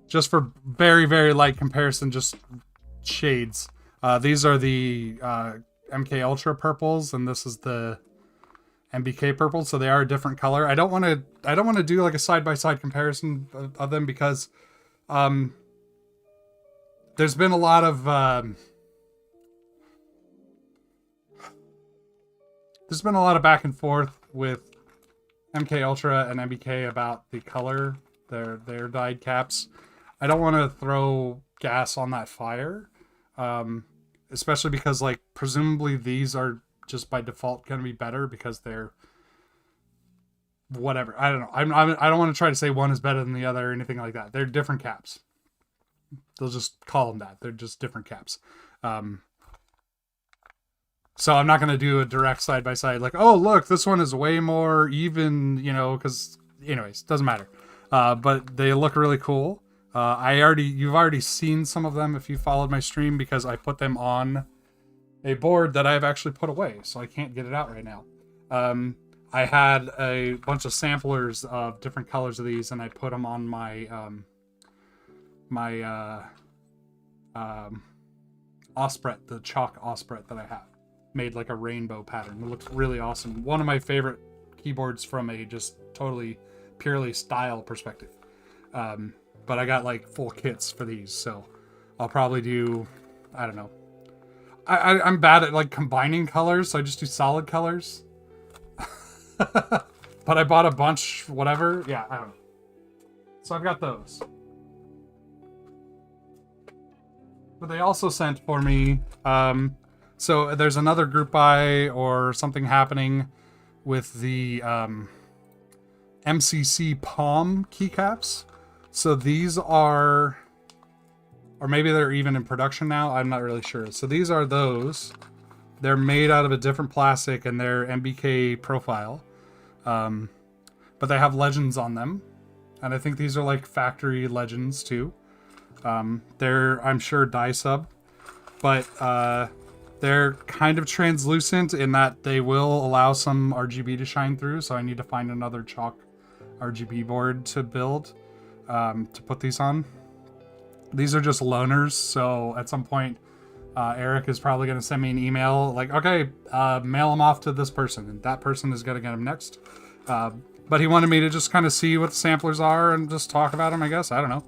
Speaker 1: just for very, very light comparison, just shades. These are the MK Ultra purples, and this is the MBK purple, so they are a different color. I don't want to do like a side-by-side comparison of them because there's been a lot of back and forth with MK Ultra and MBK about the color, their dyed caps. I don't want to throw gas on that fire, especially because like presumably these are just by default going to be better because they're whatever. I don't know. I don't want to try to say one is better than the other or anything like that. They're different caps. They'll just call them that. They're just different caps. So I'm not going to do a direct side by side like, oh, look, this one is way more even, you know, because anyways, doesn't matter. But they look really cool. You've already seen some of them if you followed my stream because I put them on a board that I've actually put away, so I can't get it out right now. I had a bunch of samplers of different colors of these, and I put them on my Osprey, the chalk Osprey that I have. Made like a rainbow pattern. It looks really awesome. One of my favorite keyboards from a just totally purely style perspective. But I got like full kits for these, so I'll probably do, I don't know. I'm bad at like combining colors, so I just do solid colors. But I bought a bunch, whatever. Yeah, I don't know. So I've got those. But they also sent for me, so there's another group buy or something happening with the MCC Palm keycaps. So these are, or maybe they're even in production now. I'm not really sure. So these are those. They're made out of a different plastic and they're MBK profile. But they have legends on them. And I think these are like factory legends too. They're, I'm sure, dye sub. But they're kind of translucent in that they will allow some RGB to shine through. So I need to find another chalk RGB board to build to put these on. These are just loaners. So at some point, Eric is probably going to send me an email like, okay, mail them off to this person. And that person is going to get them next. But he wanted me to just kind of see what the samplers are and just talk about them, I guess. I don't know.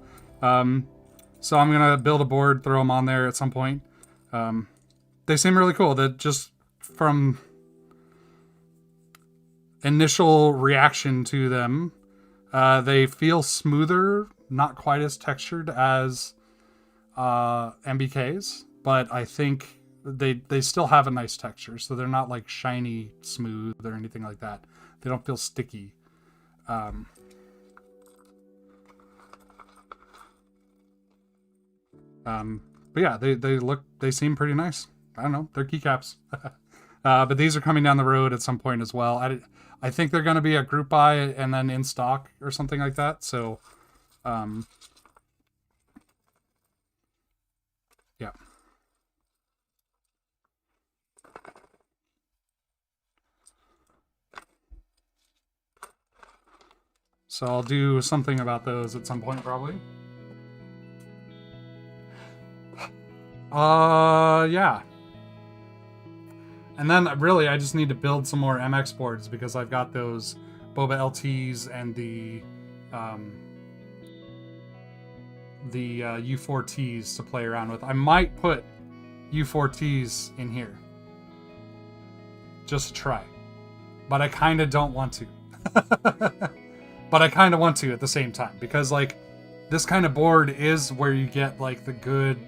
Speaker 1: So I'm going to build a board, throw them on there at some point. They seem really cool. That just from initial reaction to them, they feel smoother, not quite as textured as MBKs, but I think they still have a nice texture. So they're not like shiny smooth or anything like that. They don't feel sticky. But yeah, they seem pretty nice. I don't know, they're keycaps. But these are coming down the road at some point as well. I think they're going to be a group buy and then in stock or something like that. So, yeah. So I'll do something about those at some point probably. Yeah. And then really I just need to build some more MX boards because I've got those Boba LTs and the U4Ts to play around with. I might put U4Ts in here. Just to try. But I kind of don't want to. But I kind of want to at the same time because like this kind of board is where you get like the good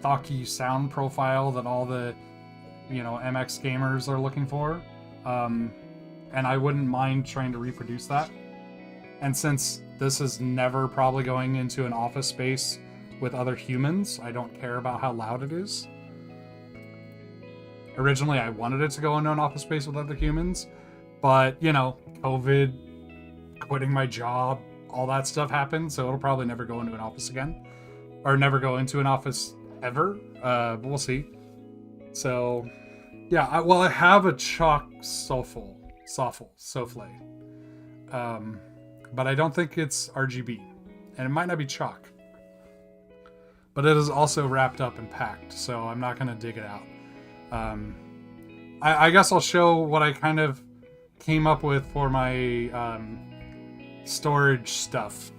Speaker 1: thocky sound profile that all the MX gamers are looking for. And I wouldn't mind trying to reproduce that. And since this is never probably going into an office space with other humans, I don't care about how loud it is. Originally, I wanted it to go into an office space with other humans, but, COVID, quitting my job, all that stuff happened, so it'll probably never go into an office again. Or never go into an office ever. But we'll see. So, yeah, I have a chalk souffle. But I don't think it's RGB. And it might not be chalk. But it is also wrapped up and packed, so I'm not going to dig it out. I guess I'll show what I kind of came up with for my storage stuff.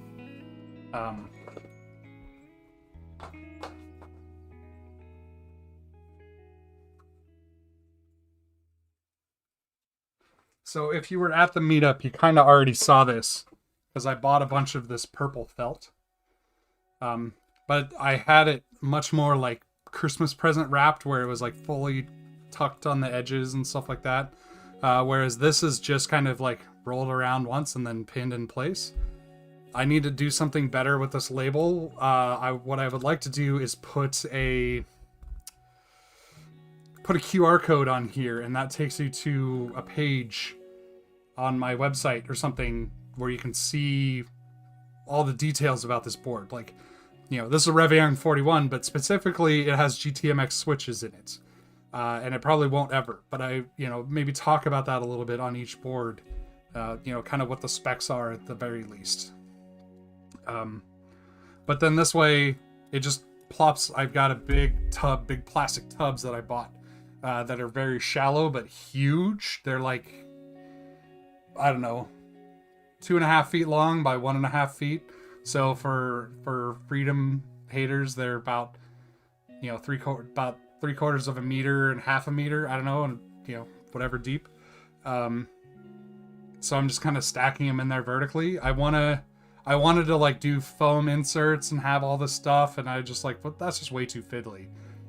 Speaker 1: So if you were at the meetup, you kind of already saw this, because I bought a bunch of this purple felt. But I had it much more like Christmas present wrapped, where it was like fully tucked on the edges and stuff like that. Whereas this is just kind of like rolled around once and then pinned in place. I need to do something better with this label. What I would like to do is put a QR code on here, and that takes you to a page on my website or something where you can see all the details about this board. Like, this is a Revian 41, but specifically it has GTMX switches in it. And it probably won't ever, but I, maybe talk about that a little bit on each board, kind of what the specs are at the very least. But then this way it just plops. I've got a big plastic tubs that I bought, that are very shallow, but huge. They're like, I don't know, 2.5 feet long by 1.5 feet. So for freedom haters, they're about, about 3/4 of a meter and half a meter. I don't know, and whatever deep. So I'm just kind of stacking them in there vertically. I wanted to like do foam inserts and have all this stuff, and I just like, but that's just way too fiddly.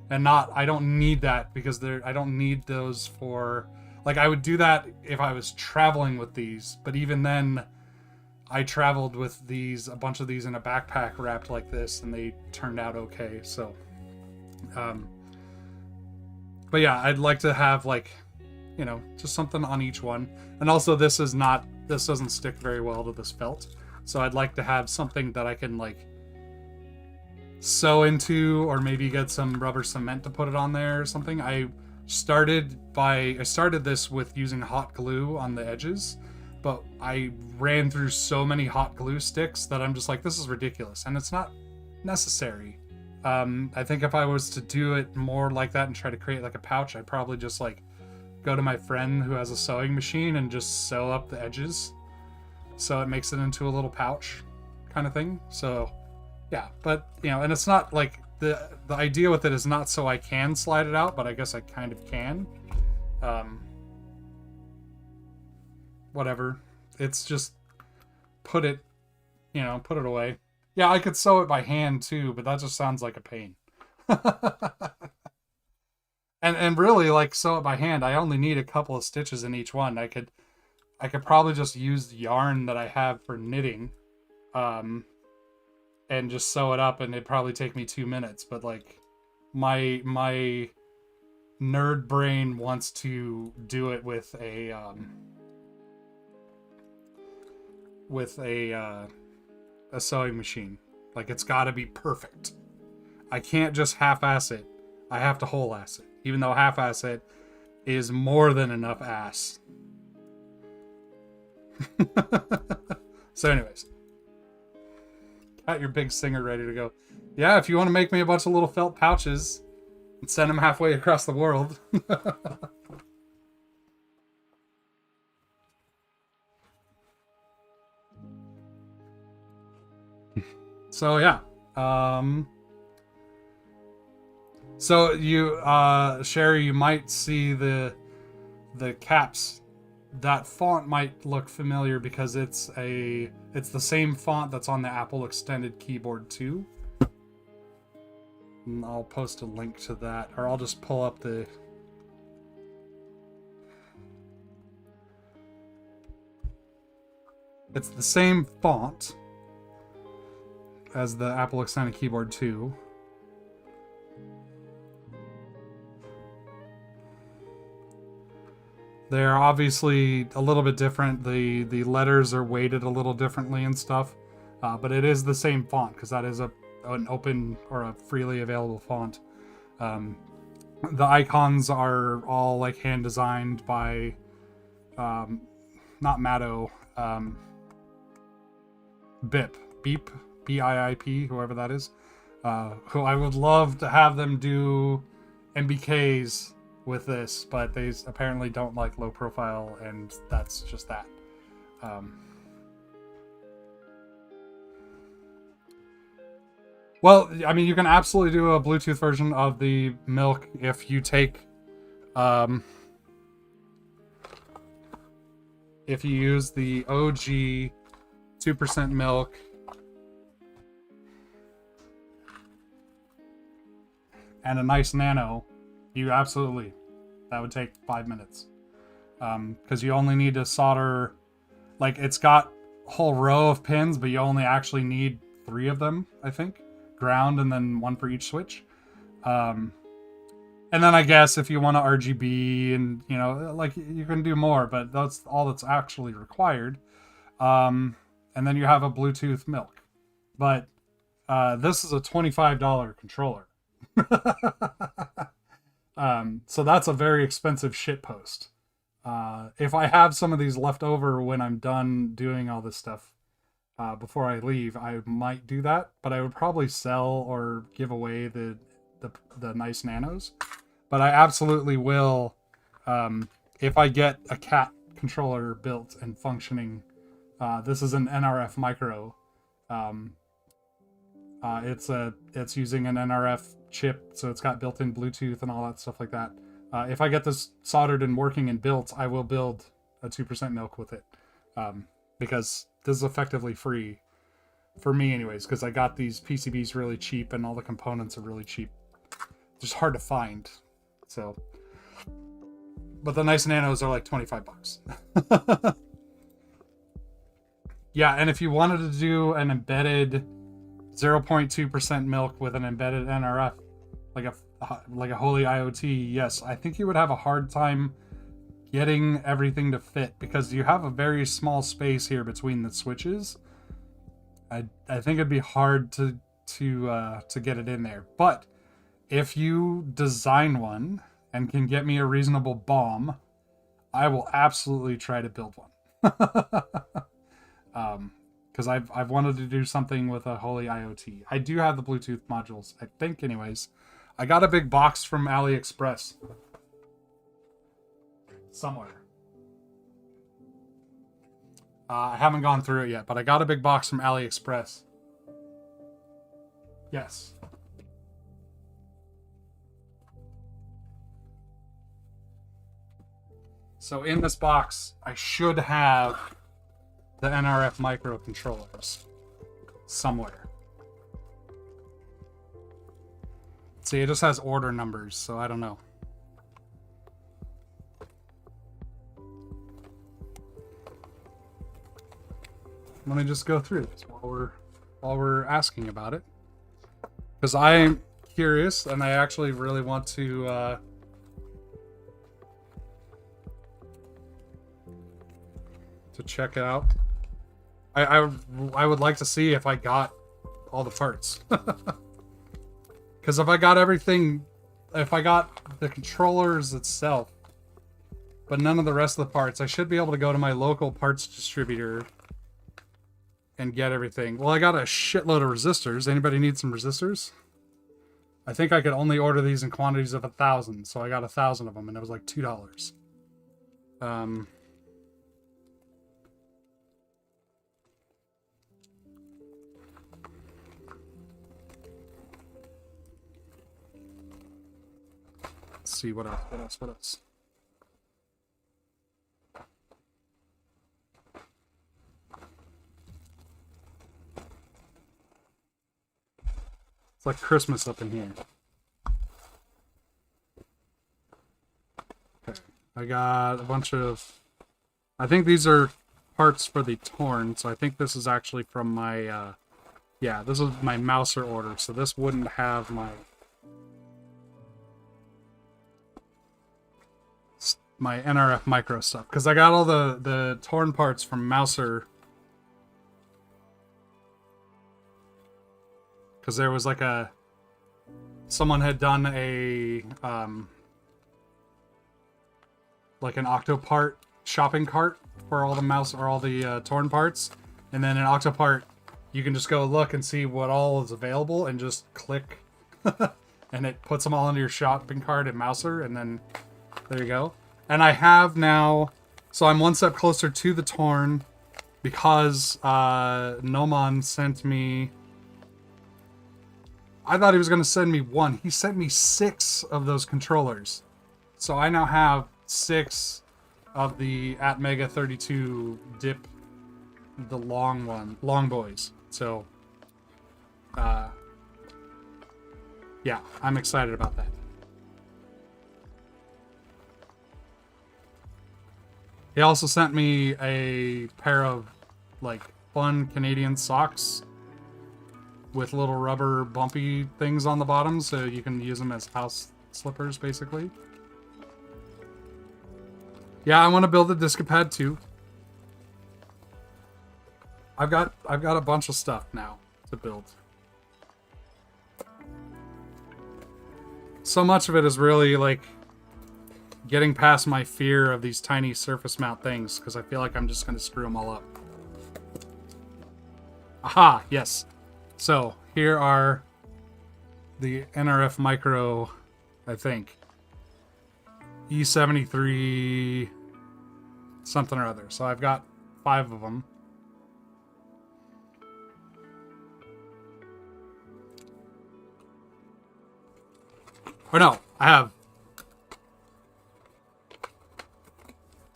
Speaker 1: And I don't need that, because I don't need those for, like, I would do that if I was traveling with these, but even then I traveled with a bunch of these in a backpack wrapped like this, and they turned out okay. So, but yeah, I'd like to have like, just something on each one. And also this doesn't stick very well to this felt. So I'd like to have something that I can like sew into, or maybe get some rubber cement to put it on there or something. I started this with using hot glue on the edges, but I ran through so many hot glue sticks that I'm just like, this is ridiculous, and it's not necessary. I think if I was to do it more like that and try to create like a pouch, I'd probably just like go to my friend who has a sewing machine and just sew up the edges so it makes it into a little pouch kind of thing. So yeah, but and it's not like the idea with it is not so I can slide it out, but I guess I kind of can. Whatever. It's just put it away. Yeah, I could sew it by hand too, but that just sounds like a pain. and really, like, sew it by hand, I only need a couple of stitches in each one. I could probably just use the yarn that I have for knitting, and just sew it up, and it'd probably take me 2 minutes. But like, my nerd brain wants to do it with a sewing machine. Like, it's got to be perfect. I can't just half-ass it. I have to whole-ass it, even though half-ass it is more than enough ass. So anyways, got your big singer ready to go. Yeah, if you want to make me a bunch of little felt pouches and send them halfway across the world. So yeah, so you, Sherry, you might see the caps. That font might look familiar because it's the same font that's on the Apple Extended Keyboard too. And I'll post a link to that, or I'll just pull up the It's the same font as the Apple Extended Keyboard 2. They're obviously a little bit different. The letters are weighted a little differently and stuff, but it is the same font because that is an open or a freely available font. The icons are all like hand designed by, not Matto, Beep, B-I-I-P, whoever that is. Who I would love to have them do MBKs with this, but they apparently don't like low profile, and that's just that. Well, I mean, you can absolutely do a Bluetooth version of the Milk if you take, if you use the OG 2% Milk and a nice Nano, you absolutely, that would take 5 minutes. Because you only need to solder, like, it's got a whole row of pins, but you only actually need 3 of them, I think. Ground and then 1 for each switch. And then I guess if you want to RGB and, you know, like, you can do more, but that's all that's actually required. And then you have a Bluetooth Milk. But this is a $25 controller. So that's a very expensive shitpost. If I have some of these left over when I'm done doing all this stuff before I leave, I might do that, but I would probably sell or give away the nice Nanos. But I absolutely will, if I get a cat controller built and functioning. This is an NRF micro. It's using an NRF chip, so it's got built-in Bluetooth and all that stuff like that. If I get this soldered and working and built, I will build a 2% Milk with it, because this is effectively free for me anyways, because I got these PCBs really cheap and all the components are really cheap. Just hard to find. So, but the nice Nanos are like $25. Yeah, and if you wanted to do an embedded 0.2% Milk with an embedded NRF, like a Holy IoT, yes, I think you would have a hard time getting everything to fit because you have a very small space here between the switches. I think it'd be hard to get it in there. But if you design one and can get me a reasonable BOM, I will absolutely try to build one. Because I've wanted to do something with a Holy IoT. I do have the Bluetooth modules, I think, anyways. I got a big box from AliExpress. Somewhere. I haven't gone through it yet, but I got a big box from AliExpress. Yes. So in this box, I should have the NRF microcontrollers somewhere. See, it just has order numbers, so I don't know. Let me just go through this while we're asking about it, because I'm curious and I actually really want to check it out. I would like to see if I got all the parts. Because if I got everything, if I got the controllers itself, but none of the rest of the parts, I should be able to go to my local parts distributor and get everything. Well, I got a shitload of resistors. Anybody need some resistors? I think I could only order these in quantities of 1,000, so I got 1,000 of them, and it was like $2. Let's see what else. It's like Christmas up in here. Okay, I got a bunch of, I think these are parts for the torn, so I think this is actually from my, yeah, this is my Mouser order, so this wouldn't have my NRF micro stuff, because I got all the torn parts from Mouser, because there was like someone had done a, like an Octopart shopping cart for all the all the torn parts, and then in Octopart you can just go look and see what all is available and just click and it puts them all into your shopping cart in Mouser, and then there you go. And I have now, so I'm one step closer to the torn because Noman sent me, I thought he was going to send me one. He sent me 6 of those controllers. So I now have 6 of the Atmega 32 dip, the long boys. So, yeah, I'm excited about that. He also sent me a pair of, like, fun Canadian socks with little rubber bumpy things on the bottom, so you can use them as house slippers, basically. Yeah, I want to build a Discopad too. I've got a bunch of stuff now to build. So much of it is really like getting past my fear of these tiny surface mount things, because I feel like I'm just going to screw them all up. Aha, yes. So here are the NRF Micro, I think. E73 something or other. So I've got 5 of them. Or no, I have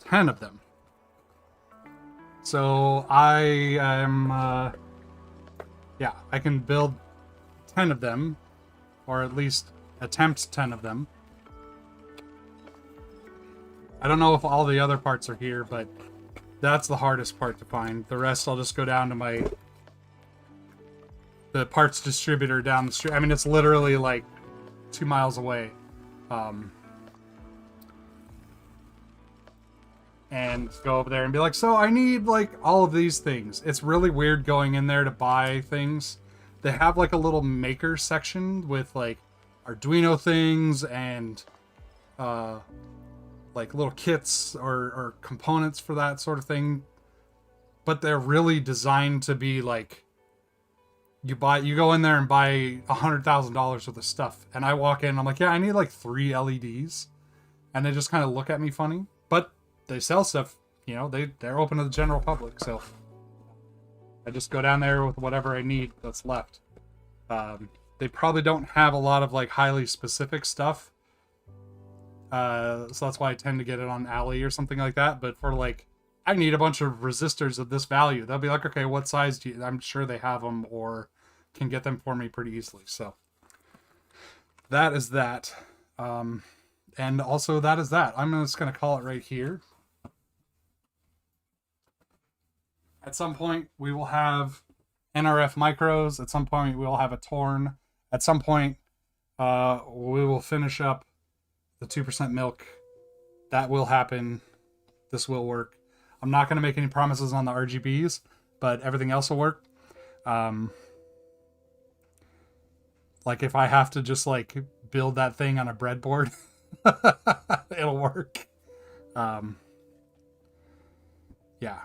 Speaker 1: 10 of them. So I am, yeah, I can build 10 of them, or at least attempt 10 of them. I don't know if all the other parts are here, but that's the hardest part to find. The rest I'll just go down to the parts distributor down the street. I mean, it's literally like 2 miles away. And go over there and be like, so I need like all of these things. It's really weird going in there to buy things. They have like a little maker section with like Arduino things and like little kits or components for that sort of thing. But they're really designed to be like, you go in there and buy $100,000 worth of stuff. And I walk in, I'm like, yeah, I need like 3 LEDs. And they just kind of look at me funny. But they sell stuff, you know, they're open to the general public. So I just go down there with whatever I need that's left. They probably don't have a lot of like highly specific stuff. So that's why I tend to get it on Ali or something like that. But for like, I need a bunch of resistors of this value. They'll be like, okay, what size do you... I'm sure they have them or can get them for me pretty easily. So that is that. And also that is that. I'm just going to call it right here. At some point, we will have NRF micros. At some point, we will have a torn. At some point, we will finish up the 2% milk. That will happen. This will work. I'm not going to make any promises on the RGBs, but everything else will work. Like if I have to just like build that thing on a breadboard, it'll work. Yeah.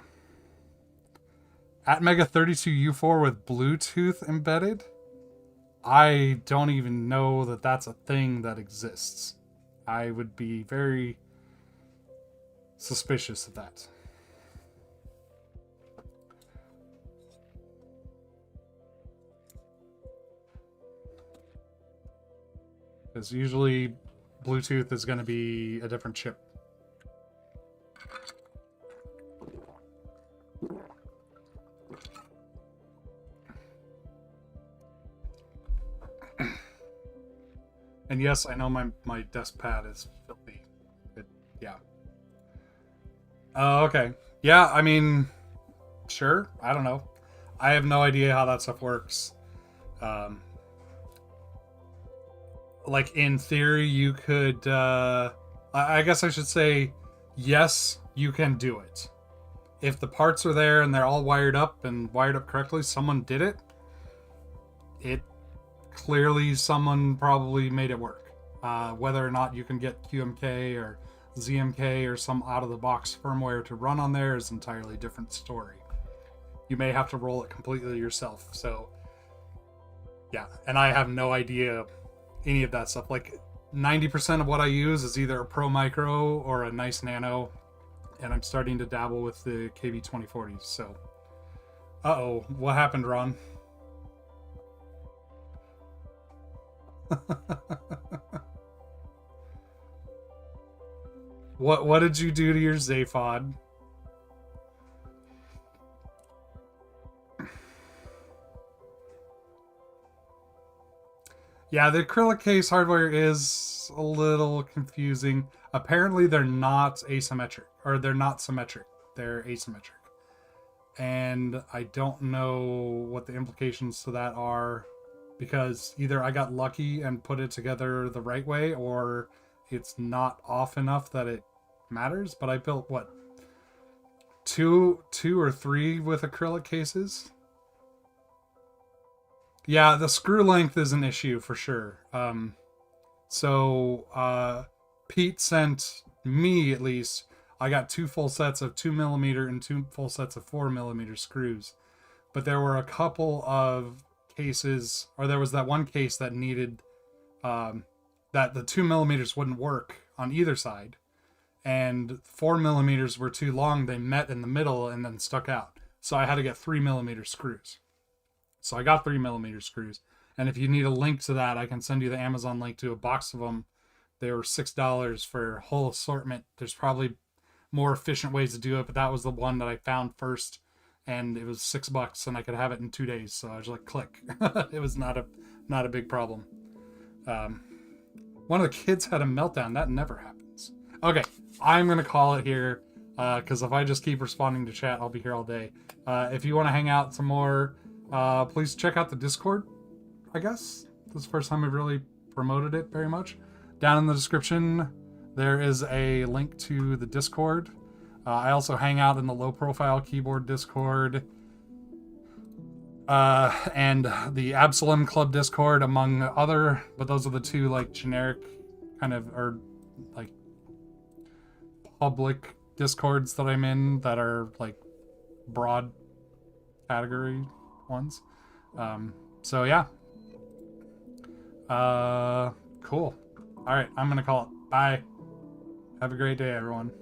Speaker 1: Atmega 32U4 with Bluetooth embedded. I don't even know that that's a thing that exists. I would be very suspicious of that. Because usually Bluetooth is going to be a different chip. And yes, I know my desk pad is filthy. Yeah. Okay. Yeah, I mean, Sure, I don't know. I have no idea how that stuff works. Like in theory, you could. I guess I should say, yes, you can do it. If the parts are there and they're all wired up and wired up correctly, someone did it. It clearly someone probably made it work. Whether or not you can get QMK or ZMK or some out-of-the-box firmware to run on there is an entirely different story. You may have to roll it completely yourself. So, yeah. And I have no idea any of that stuff. Like, 90% of what I use is either a Pro Micro or a nice Nano. And I'm starting to dabble with the KB2040s. So, uh-oh. What happened, Ron? What did you do to your Zaphod? Yeah, the acrylic case hardware is a little confusing. Apparently they're not asymmetric, or they're not symmetric. They're asymmetric. And I don't know what the implications to that are, because either I got lucky and put it together the right way, or it's not off enough that it matters. But I built, what, two or three with acrylic cases? Yeah, the screw length is an issue for sure. Pete sent me, at least, I got 2 full sets of 2mm and 2 full sets of 4mm screws. But there were a couple of cases, or there was that one case that needed, that the 2mm wouldn't work on either side. And 4mm were too long. They met in the middle and then stuck out. So I had to get 3mm screws. So I got 3mm screws. And if you need a link to that, I can send you the Amazon link to a box of them. They were $6 for a whole assortment. There's probably more efficient ways to do it, but that was the one that I found first. And it was $6 and I could have it in 2 days. So I was like, click. It was not a big problem. One of the kids had a meltdown. That never happens. Okay, I'm going to call it here. Because if I just keep responding to chat, I'll be here all day. If you want to hang out some more, please check out the Discord, I guess. This is the first time I've really promoted it very much. Down in the description, there is a link to the Discord. I also hang out in the Low Profile Keyboard Discord. And the Absalom Club Discord, among other. But those are the two, like, generic kind of, or, like, public Discords that I'm in that are, like, broad category ones. So yeah. Cool. All right, I'm gonna call it. Bye. Have a great day, everyone.